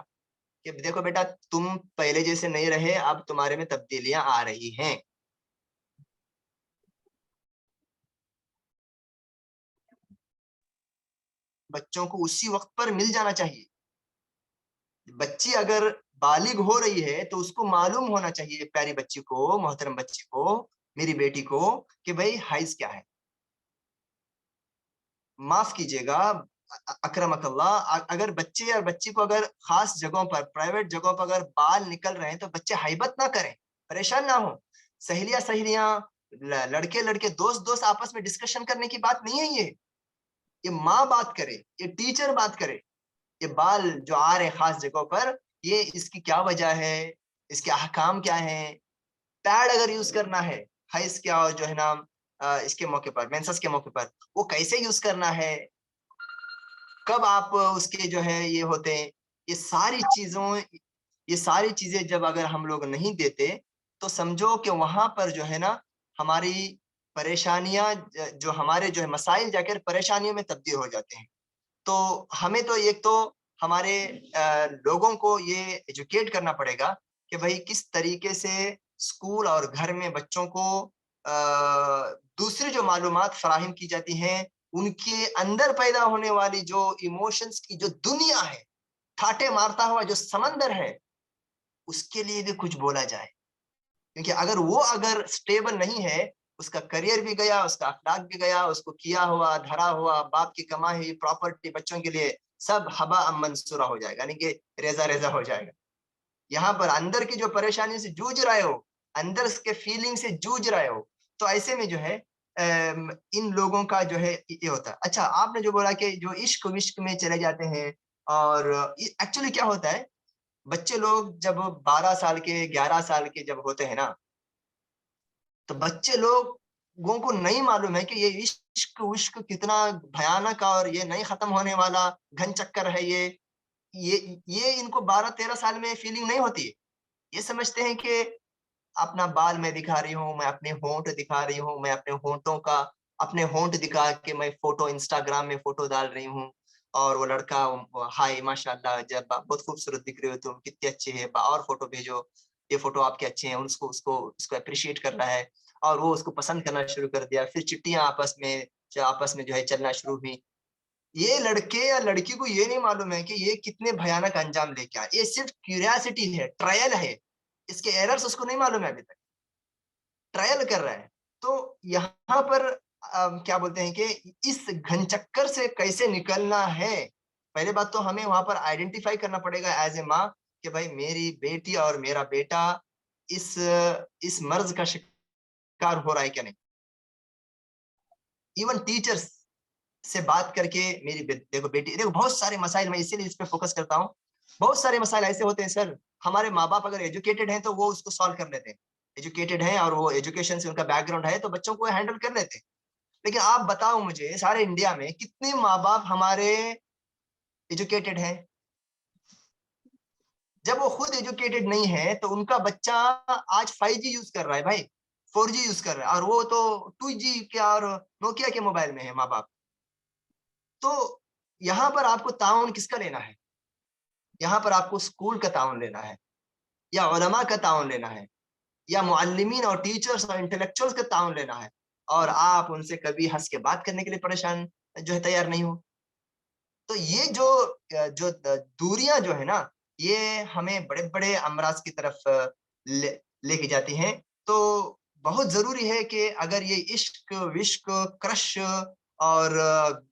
کہ دیکھو بیٹا تم پہلے جیسے نہیں رہے اب تمہارے میں تبدیلیاں آ رہی ہیں. بچوں کو اسی وقت پر مل جانا چاہیے. بچی اگر بالغ ہو رہی ہے تو اس کو معلوم ہونا چاہیے پیاری بچی کو محترم بچی کو میری بیٹی کو کہ بھائی حیض کیا ہے. معاف کیجیے گا اکرمک اللہ اگر بچے اور بچی کو اگر خاص جگہوں پر پرائیویٹ جگہوں پر اگر بال نکل رہے ہیں تو بچے حیبت نہ کریں پریشان نہ ہو. سہیلیاں لڑکے دوست آپس میں ڈسکشن کرنے کی بات نہیں ہے. یہ ماں بات کرے یہ ٹیچر بات کرے یہ بال جو آ رہے خاص جگہوں پر یہ اس کی کیا وجہ ہے اس کے احکام کیا ہیں. پیڈ اگر یوز کرنا ہے حیض کیا اور جو ہے نا اس کے موقع پر مینسس کے موقع پر وہ کیسے یوز کرنا ہے کب آپ اس کے جو ہے یہ ہوتے ہیں یہ ساری چیزیں جب اگر ہم لوگ نہیں دیتے تو سمجھو کہ وہاں پر جو ہے نا ہماری پریشانیاں جو ہمارے جو ہے مسائل جا کر پریشانیوں میں تبدیل ہو جاتے ہیں. تو ہمیں تو ایک تو ہمارے لوگوں کو یہ ایجوکیٹ کرنا پڑے گا کہ بھائی کس طریقے سے اسکول اور گھر میں بچوں کو دوسری جو معلومات فراہم کی جاتی ہیں ان کے اندر پیدا ہونے والی جو ایموشنز کی جو دنیا ہے ٹھاٹے مارتا ہوا جو سمندر ہے اس کے لیے بھی کچھ بولا جائے کیونکہ اگر سٹیبل نہیں ہے اس کا کریئر بھی گیا اس کا اخلاق بھی گیا اس کو کیا ہوا دھرا ہوا باپ کی کمائی ہوئی پراپرٹی بچوں کے لیے سب ہبا منصورہ ہو جائے گا یعنی کہ ریزہ ریزہ ہو جائے گا. یہاں پر اندر کی جو پریشانی سے جوجھ رہے ہو اندر کے فیلنگ سے جوجھ رہے ہو تو ایسے میں جو ہے ان لوگوں کا جو ہے یہ ہوتا ہے. اچھا آپ نے جو بولا کہ جو عشق وشق میں چلے جاتے ہیں اور ایکچولی کیا ہوتا ہے بچے لوگ جب 12 سال کے 11 سال کے جب ہوتے ہیں نا تو بچے لوگوں کو نہیں معلوم ہے کہ یہ عشق وشق کتنا بھیانک اور یہ نہیں ختم ہونے والا گھن چکر ہے. یہ ان کو 12-13 سال میں فیلنگ نہیں ہوتی. یہ سمجھتے ہیں کہ اپنا بال میں دکھا رہی ہوں میں اپنے ہونٹ دکھا رہی ہوں میں اپنے ہونٹ دکھا کے میں فوٹو انسٹاگرام میں فوٹو ڈال رہی ہوں اور وہ لڑکا ہائی ماشاء اللہ جب بہت خوبصورت دکھ رہے ہو تم کتنے اچھے ہیں اور فوٹو بھیجو یہ فوٹو آپ کے اچھے ہیں اس کو اپریشیٹ کر رہا ہے اور وہ اس کو پسند کرنا شروع کر دیا. پھر چٹیاں آپس میں جو ہے چلنا شروع ہوئی. یہ لڑکے یا لڑکی کو یہ نہیں معلوم ہے کہ یہ کتنے بھیانک انجام لے کے آئے. یہ صرف کیوریاسٹی ہے ٹرائل ہے اس کے ایررز اس کو نہیں معلوم ہے ابھی تک ٹرائل کر رہا ہے. تو یہاں پر کیا بولتے ہیں کہ اس گھن چکر سے کیسے نکلنا ہے پہلے بات تو ہمیں وہاں پر آئیڈینٹیفائی کرنا پڑے گا ایز اے ماں کہ بھائی میری بیٹی اور میرا بیٹا اس مرض کا شکار ہو رہا ہے کیا نہیں. ایون ٹیچرز سے بات کر کے میری دیکھو بیٹی، دیکھو بہت سارے مسائل، میں اسی لیے اس پہ فوکس کرتا ہوں. بہت سارے مسائل ایسے ہوتے ہیں سر، ہمارے ماں باپ اگر ایجوکیٹڈ ہیں تو وہ اس کو سالو کر لیتے ہیں، ایجوکیٹڈ ہیں اور وہ ایجوکیشن سے ان کا بیک گراؤنڈ ہے تو بچوں کو ہینڈل کر لیتے ہیں. لیکن آپ بتاؤ مجھے سارے انڈیا میں کتنے ماں باپ ہمارے ایجوکیٹڈ ہیں؟ جب وہ خود ایجوکیٹڈ نہیں ہے تو ان کا بچہ آج 5G یوز کر رہا ہے بھائی، 4G یوز کر رہا ہے، اور وہ تو 2G کیا اور نوکیا کے موبائل میں ہے ماں باپ. تو یہاں پر آپ کو تعاون کس کا لینا ہے؟ یہاں پر آپ کو اسکول کا تعاون لینا ہے، یا علماء کا تعاون لینا ہے، یا معلمین اور ٹیچرز اور انٹلیکچوئلز کا تعاون لینا ہے، اور آپ ان سے کبھی ہنس کے بات کرنے کے لیے پریشان جو ہے تیار نہیں ہو. تو یہ جو دوریاں جو ہے نا، یہ ہمیں بڑے بڑے امراض کی طرف لے کے جاتی ہیں. تو بہت ضروری ہے کہ اگر یہ عشق وشق کرش اور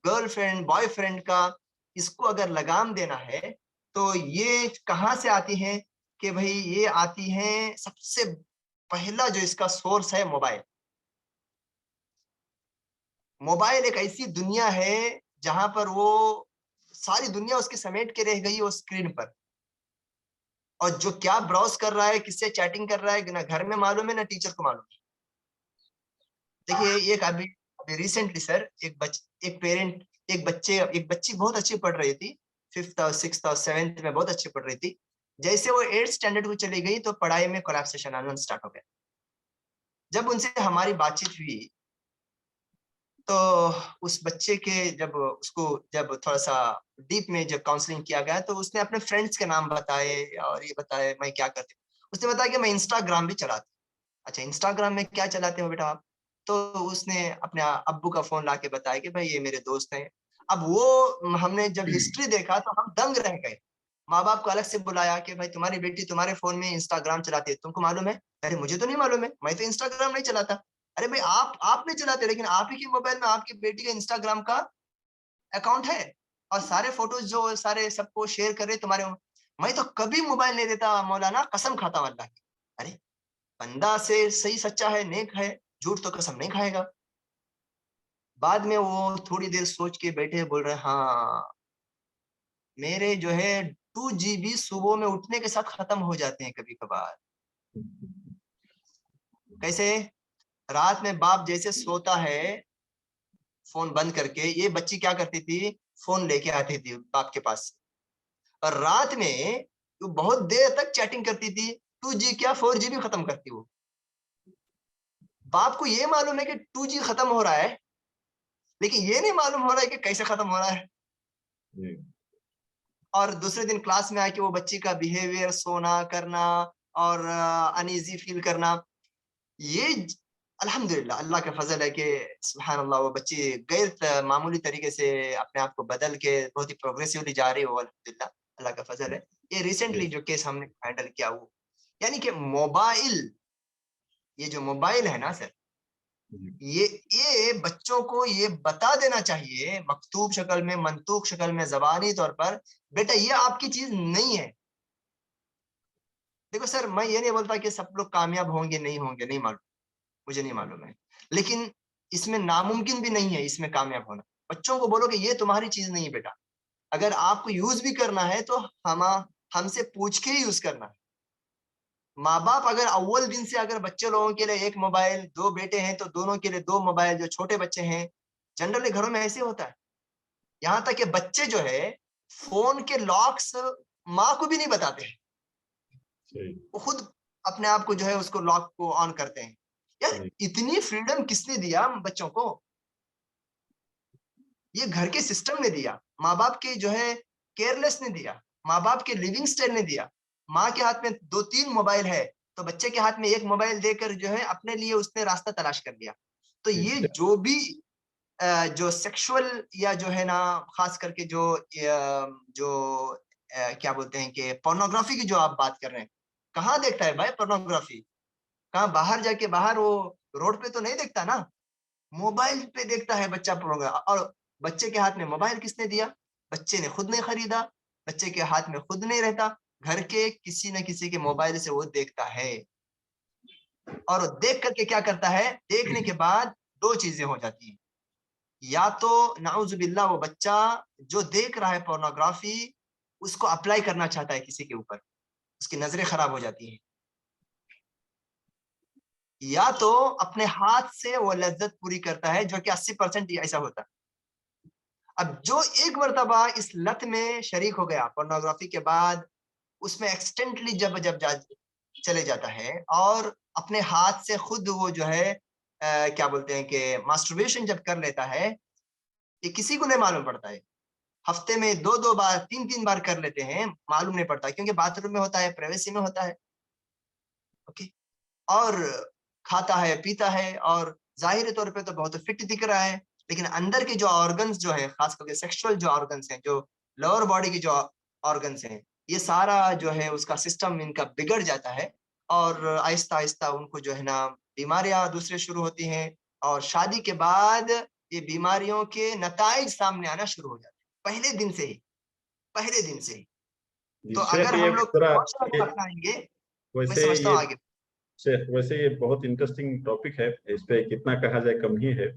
گرل فرینڈ بوائے فرینڈ کا اس کو اگر لگام دینا ہے تو یہ کہاں سے آتی ہے؟ کہ بھئی یہ آتی ہیں، سب سے پہلا جو اس کا سورس ہے موبائل. موبائل ایک ایسی دنیا ہے جہاں پر وہ ساری دنیا اس کے سمیٹ کے رہ گئی وہ اسکرین پر، اور جو کیا براؤز کر رہا ہے، کس سے چیٹنگ کر رہا ہے، نہ گھر میں معلوم ہے نہ ٹیچر کو معلوم ہے. دیکھیے ایک ابھی ریسنٹلی سر ایک بچی بہت اچھی پڑھ رہی تھی، 5th اور 6th اور 7th میں بہت اچھی پڑھ رہی تھی. جیسے وہ 8th اسٹینڈرڈ کو چلی گئی تو پڑھائی میں کولیپسیشن آنا اسٹارٹ ہو گیا. جب ان سے ہماری بات چیت ہوئی تو اس بچے کے جب تھوڑا سا ڈیپ میں جب کاؤنسلنگ کیا گیا تو اس نے اپنے فرینڈس کے نام بتائے اور یہ بتائے میں کیا کرتی ہوں. اس نے بتایا کہ میں انسٹاگرام بھی چلاتی ہوں. اچھا انسٹاگرام میں کیا چلاتے ہو بیٹا آپ؟ تو اس نے اپنے ابو کا فون لا کے بتایا کہ بھائی یہ میرے دوست ہیں. اب وہ ہم نے جب ہسٹری دیکھا تو ہم دنگ رہ گئے. ماں باپ کو الگ سے بلایا کہ بھائی تمہاری بیٹی تمہارے فون میں انسٹاگرام چلاتی ہے، تم کو معلوم ہے؟ ارے مجھے تو نہیں معلوم ہے، میں تو انسٹاگرام نہیں چلاتا. ارے بھائی آپ نہیں چلاتے، لیکن آپ ہی کے موبائل میں آپ کی بیٹی کا انسٹاگرام کا اکاؤنٹ ہے اور سارے فوٹوز جو سارے سب کو شیئر کر رہے تمہارے. میں تو کبھی موبائل نہیں دیتا مولانا، قسم کھاتا ہوں اللہ کی. ارے بندہ سے صحیح سچا ہے، نیک ہے، جھوٹ تو قسم نہیں کھائے گا. بعد میں وہ تھوڑی دیر سوچ کے بیٹھے بول رہے ہاں میرے جو ہے 2 GB صبح میں اٹھنے کے ساتھ ختم ہو جاتے ہیں کبھی کبھار. کیسے؟ رات میں باپ جیسے سوتا ہے فون بند کر کے، یہ بچی کیا کرتی تھی، فون لے کے آتی تھی باپ کے پاس، اور رات میں بہت دیر تک چیٹنگ کرتی تھی. 2G کیا 4G بھی ختم کرتی. وہ باپ کو یہ معلوم ہے کہ 2G ختم ہو رہا ہے، لیکن یہ نہیں معلوم ہو رہا ہے کہ کیسے ختم ہو رہا ہے. اور دوسرے دن کلاس میں آ کے وہ بچی کا بیہیویئر، سونا کرنا اور انیزی فیل کرنا، یہ الحمدللہ اللہ کا فضل ہے کہ سبحان اللہ وہ بچی غیر معمولی طریقے سے اپنے آپ کو بدل کے بہت ہی پروگریسولی جا رہی ہو. الحمدللہ اللہ کا فضل ہے. یہ ریسنٹلی جو کیس ہم نے ہینڈل کیا وہ یعنی کہ موبائل، یہ جو موبائل ہے نا سر، یہ بچوں کو یہ بتا دینا چاہیے مکتوب شکل میں، منطوق شکل میں، زبانی طور پر، بیٹا یہ آپ کی چیز نہیں ہے. دیکھو سر میں یہ نہیں بولتا کہ سب لوگ کامیاب ہوں گے نہیں ہوں گے، نہیں معلوم، مجھے نہیں معلوم ہے، لیکن اس میں ناممکن بھی نہیں ہے اس میں کامیاب ہونا. بچوں کو بولو کہ یہ تمہاری چیز نہیں ہے بیٹا، اگر آپ کو یوز بھی کرنا ہے تو ہم سے پوچھ کے ہی یوز کرنا ہے. ماں باپ اگر اول دن سے اگر بچے لوگوں کے لیے ایک موبائل، 2 بیٹے ہیں تو دونوں کے لیے 2 موبائل، جو چھوٹے بچے ہیں جنرلی گھروں میں ایسے ہوتا ہے. یہاں تک کہ بچے جو ہے فون کے لاکس ماں کو بھی نہیں بتاتے ہیں، وہ خود اپنے آپ کو جو ہے اس کو لاک کو آن کرتے ہیں. یار اتنی فریڈم کس نے دیا بچوں کو؟ یہ گھر کے سسٹم نے دیا، ماں باپ کے جو ہے کیئرلیس نے دیا، ماں باپ کے لیونگ سٹائل نے دیا. ماں کے ہاتھ میں 2-3 موبائل ہے تو بچے کے ہاتھ میں 1 موبائل دے کر جو ہے اپنے لیے اس نے راستہ تلاش کر لیا. تو یہ جو بھی جو سیکشول یا جو ہے نا خاص کر کے جو کیا بولتے ہیں کہ پورنوگرافی کی جو آپ بات کر رہے ہیں، کہاں دیکھتا ہے بھائی پورنوگرافی؟ کہاں باہر جا کے باہر وہ روڈ پہ تو نہیں دیکھتا نا، موبائل پہ دیکھتا ہے بچہ پورنوگرافی. اور بچے کے ہاتھ میں موبائل کس نے دیا؟ بچے نے خود نہیں خریدا، بچے کے ہاتھ میں خود نہیں رہتا، گھر کے کسی نہ کسی کے موبائل سے وہ دیکھتا ہے. اور دیکھ کر کے کیا کرتا ہے, دیکھنے کے بعد دو چیزیں ہو جاتی ہیں, یا تو نعوذ باللہ وہ بچہ جو دیکھ رہا ہے پورنوگرافی اس کو اپلائی کرنا چاہتا ہے کسی کے اوپر, اس کی نظریں خراب ہو جاتی ہیں, یا تو اپنے ہاتھ سے وہ لذت پوری کرتا ہے جو کہ 80% ایسا ہوتا ہے. اب جو ایک مرتبہ اس لت میں شریک ہو گیا پورنوگرافی کے بعد, اس میں ایکسٹینٹلی جب چلے جاتا ہے اور اپنے ہاتھ سے خود وہ جو ہے کیا بولتے ہیں کہ ماسٹربیشن جب کر لیتا ہے, یہ کسی کو نہیں معلوم پڑتا ہے, ہفتے میں 2 بار 3 بار کر لیتے ہیں, معلوم نہیں پڑتا کیونکہ باتھ روم میں ہوتا ہے, پرائیویسی میں ہوتا ہے, اوکے, اور کھاتا ہے پیتا ہے اور ظاہری طور پہ تو بہت فٹ دکھ رہا ہے, لیکن اندر کے جو آرگنز جو ہے, خاص کر کے سیکشول جو آرگنز ہیں, جو لوور باڈی کی جو آرگنز ہیں, یہ سارا جو ہے اس کا سسٹم ان کا بگڑ جاتا ہے, اور آہستہ آہستہ ان کو جو ہے نا بیماریاں دوسرے شروع ہوتی ہیں, اور شادی کے بعد یہ بیماریوں کے نتائج سامنے آنا شروع ہو جاتے ہیں پہلے دن سے ہی. تو شیخ اگر یہ ہم لوگ ذرا اپنائیں گے, میں ویسے سمجھتا ہوں آگے. شیخ ویسے یہ بہت انٹرسٹنگ ٹاپک ہے, اس پہ کتنا کہا جائے کم ہی ہے,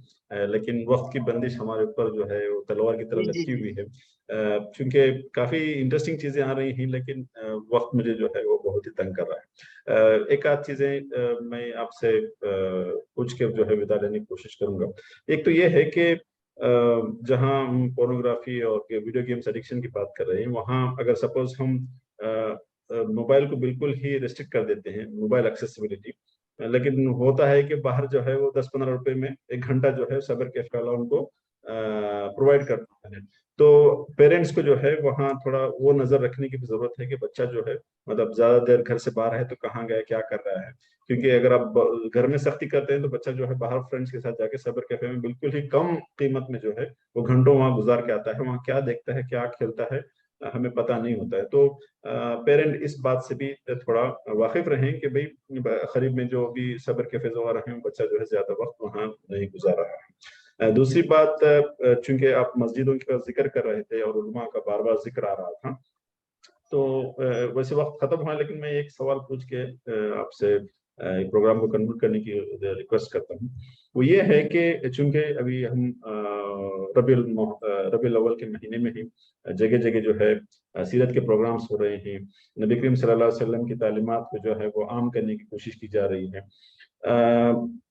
لیکن وقت کی بندش ہمارے اوپر جو ہے وہ تلوار کی طرح لٹکی ہوئی ہے, چونکہ کافی انٹرسٹنگ چیزیں آ رہی ہیں, لیکن وقت مجھے جو ہے وہ بہت ہی تنگ کر رہا ہے. ایک آدھ چیزیں میں آپ سے پوچھ کے جو ہے بتا لینے کی کوشش کروں گا. ایک تو یہ ہے کہ جہاں ہم پورنوگرافی اور ویڈیو گیمز ایڈکشن کی بات کر رہے ہیں, وہاں اگر سپوز ہم موبائل کو بالکل ہی ریسٹرکٹ کر دیتے ہیں, موبائل ایکسیسیبلٹی, لیکن ہوتا ہے کہ باہر جو ہے وہ 10-15 روپے میں 1 گھنٹہ جو ہے سائبر کیفے والا ان کو پرووائڈ کرتا ہے, تو پیرنٹس کو جو ہے وہاں تھوڑا وہ نظر رکھنے کی بھی ضرورت ہے کہ بچہ جو ہے مطلب زیادہ دیر گھر سے باہر ہے تو کہاں گیا, کیا کر رہا ہے, کیونکہ اگر آپ گھر میں سختی کرتے ہیں تو بچہ جو ہے باہر فرینڈس کے ساتھ جا کے سائبر کیفے میں بالکل ہی کم قیمت میں جو ہے وہ گھنٹوں وہاں گزار کے آتا ہے, وہاں کیا دیکھتا ہے کیا کھیلتا ہے ہمیں پتہ نہیں ہوتا ہے. تو پیرنٹ اس بات سے بھی تھوڑا واقف رہیں کہ بھئی قریب میں جو بھی سائبر کیفیز وغیرہ ہیں بچہ جو ہے زیادہ وقت وہاں نہیں گزار رہا ہے. دوسری بات, چونکہ آپ مسجدوں کا ذکر کر رہے تھے اور علماء کا بار بار ذکر آ رہا تھا, تو ویسے وقت ختم ہوا, لیکن میں ایک سوال پوچھ کے آپ سے پروگرام کو کنکلوڈ کرنے کی ریکویسٹ کرتا ہوں. وہ یہ ہے کہ چونکہ ابھی ہم ربیع الاول کے مہینے میں ہی جگہ جگہ جو ہے سیرت کے پروگرامز ہو رہے ہیں, نبی کریم صلی اللہ علیہ وسلم کی تعلیمات کو جو ہے وہ عام کرنے کی کوشش کی جا رہی ہے.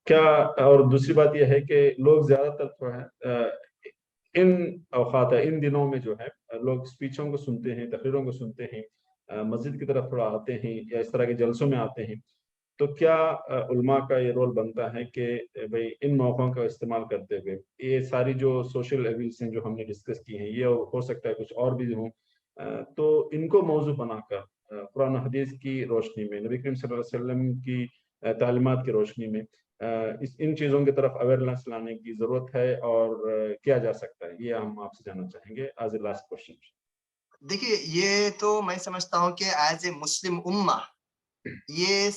کیا, اور دوسری بات یہ ہے کہ لوگ زیادہ تر ان اوقات ان دنوں میں جو ہے لوگ اسپیچوں کو سنتے ہیں, تقریروں کو سنتے ہیں, مسجد کی طرف تھوڑا آتے ہیں یا اس طرح کے جلسوں میں آتے ہیں, تو کیا علماء کا یہ رول بنتا ہے کہ بھئی ان موقعوں کا استعمال کرتے ہوئے یہ ساری جو سوشل ایونٹس ہیں جو ہم نے ڈسکس کی ہیں, یہ ہو سکتا ہے کچھ اور بھی ہوں, تو ان کو موضوع بنا کر قرآن حدیث کی روشنی میں, نبی کریم صلی اللہ علیہ وسلم کی تعلیمات کی روشنی میں ان چیزوں کی طرف اویئرنیس لانے کی ضرورت ہے, اور کیا جا سکتا ہے, یہ ہم آپ سے جاننا چاہیں گے ایز اے لاسٹ کوشچن. دیکھیے, یہ تو میں سمجھتا ہوں کہ ایز اے مسلم امہ یہ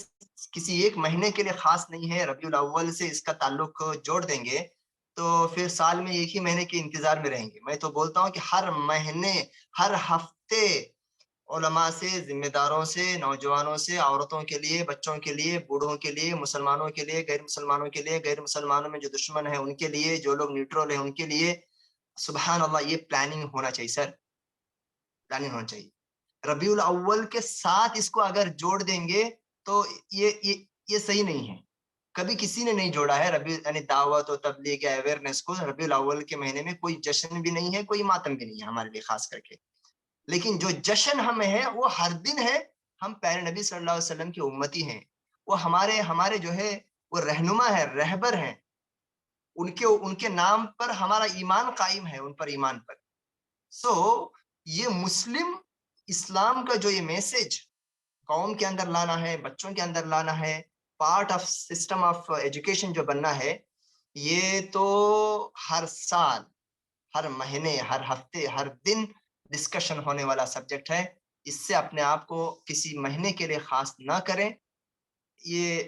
کسی ایک مہینے کے لیے خاص نہیں ہے. ربیع الاول سے اس کا تعلق جوڑ دیں گے تو پھر سال میں ایک ہی مہینے کے انتظار میں رہیں گے. میں تو بولتا ہوں کہ ہر مہینے, ہر ہفتے علماء سے, ذمہ داروں سے, نوجوانوں سے, عورتوں کے لیے, بچوں کے لیے, بوڑھوں کے لیے, مسلمانوں کے لیے, غیر مسلمانوں کے لیے, غیر مسلمانوں میں جو دشمن ہیں ان کے لیے, جو لوگ نیوٹرل ہیں ان کے لیے, سبحان اللہ, یہ پلاننگ ہونا چاہیے سر, پلاننگ ہونا چاہیے. ربیع الاول کے ساتھ اس کو اگر جوڑ دیں گے تو یہ صحیح نہیں ہے. کبھی کسی نے نہیں جوڑا ہے ربیع یعنی دعوت و تبلیغ یا اویئرنیس کو ربیع الاول کے مہینے میں. کوئی جشن بھی نہیں ہے, کوئی ماتم بھی نہیں ہے ہمارے لیے خاص کر کے, لیکن جو جشن ہمیں ہے وہ ہر دن ہے. ہم پیارے نبی صلی اللہ علیہ وسلم کی امتی ہیں, وہ ہمارے جو ہے وہ رہنما ہے, رہبر ہیں, ان کے نام پر ہمارا ایمان قائم ہے, ان پر ایمان پر. سو یہ مسلم اسلام کا جو یہ میسج قوم کے اندر لانا ہے, بچوں کے اندر لانا ہے, part of system of education جو بننا ہے, یہ تو ہر سال, ہر مہینے, ہر ہفتے, ہر دن ڈسکشن ہونے والا سبجیکٹ ہے. اس سے اپنے آپ کو کسی مہینے کے لیے خاص نہ کریں, یہ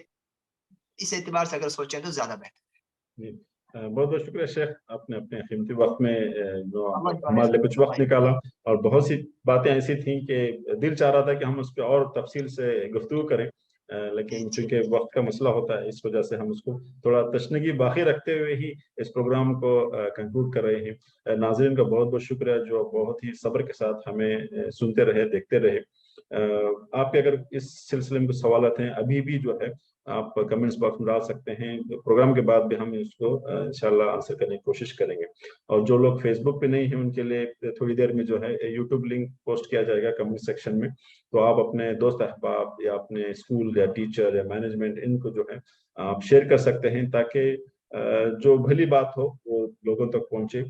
اس اعتبار سے اگر سوچیں تو زیادہ بہتر ہے. بہت بہت شکریہ شیخ, آپ نے اپنے قیمتی وقت میں ہمارے لیے کچھ وقت نکالا, اور بہت سی باتیں ایسی تھیں کہ دل چاہ رہا تھا کہ ہم اس پہ اور تفصیل سے گفتگو کریں, لیکن چونکہ وقت کا مسئلہ ہوتا ہے اس وجہ سے ہم اس کو تھوڑا تشنگی باقی رکھتے ہوئے ہی اس پروگرام کو کنکلوڈ کر رہے ہیں۔ ناظرین کا بہت بہت شکریہ جو بہت ہی صبر کے ساتھ ہمیں سنتے رہے، دیکھتے رہے۔ آپ کے اگر اس سلسلے میں کچھ سوالات ہیں ابھی بھی جو ہے آپ کمنٹس باکس میں ڈال سکتے ہیں، پروگرام کے بعد بھی ہم اس کو انشاءاللہ آنسر کرنے کی کوشش کریں گے۔ اور جو لوگ فیس بک پہ نہیں ہیں ان کے لیے تھوڑی دیر میں جو ہے یوٹیوب لنک پوسٹ کیا جائے گا کمنٹ سیکشن میں، تو آپ اپنے دوست احباب یا اپنے اسکول یا ٹیچر یا مینجمنٹ ان کو جو ہے آپ شیئر کر سکتے ہیں تاکہ جو بھلی بات ہو وہ لوگوں تک پہنچے۔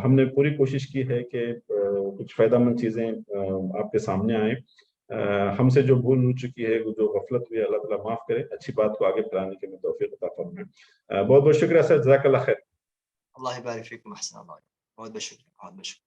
ہم نے پوری کوشش کی ہے کہ کچھ فائدہ مند چیزیں آپ کے سامنے آئیں۔ ہم سے جو بھول ہو چکی ہے، جو غفلت ہوئی، اللہ تعالیٰ معاف کرے، اچھی بات کو آگے پھیلانے کے میں توفیق عطا فرمائے۔ بہت بہت شکریہ سر، جزاک اللہ خیر۔ اللہ بارک فیکم، احسن اللہ، بہت بہت شکریہ، بہت بہت شکریہ۔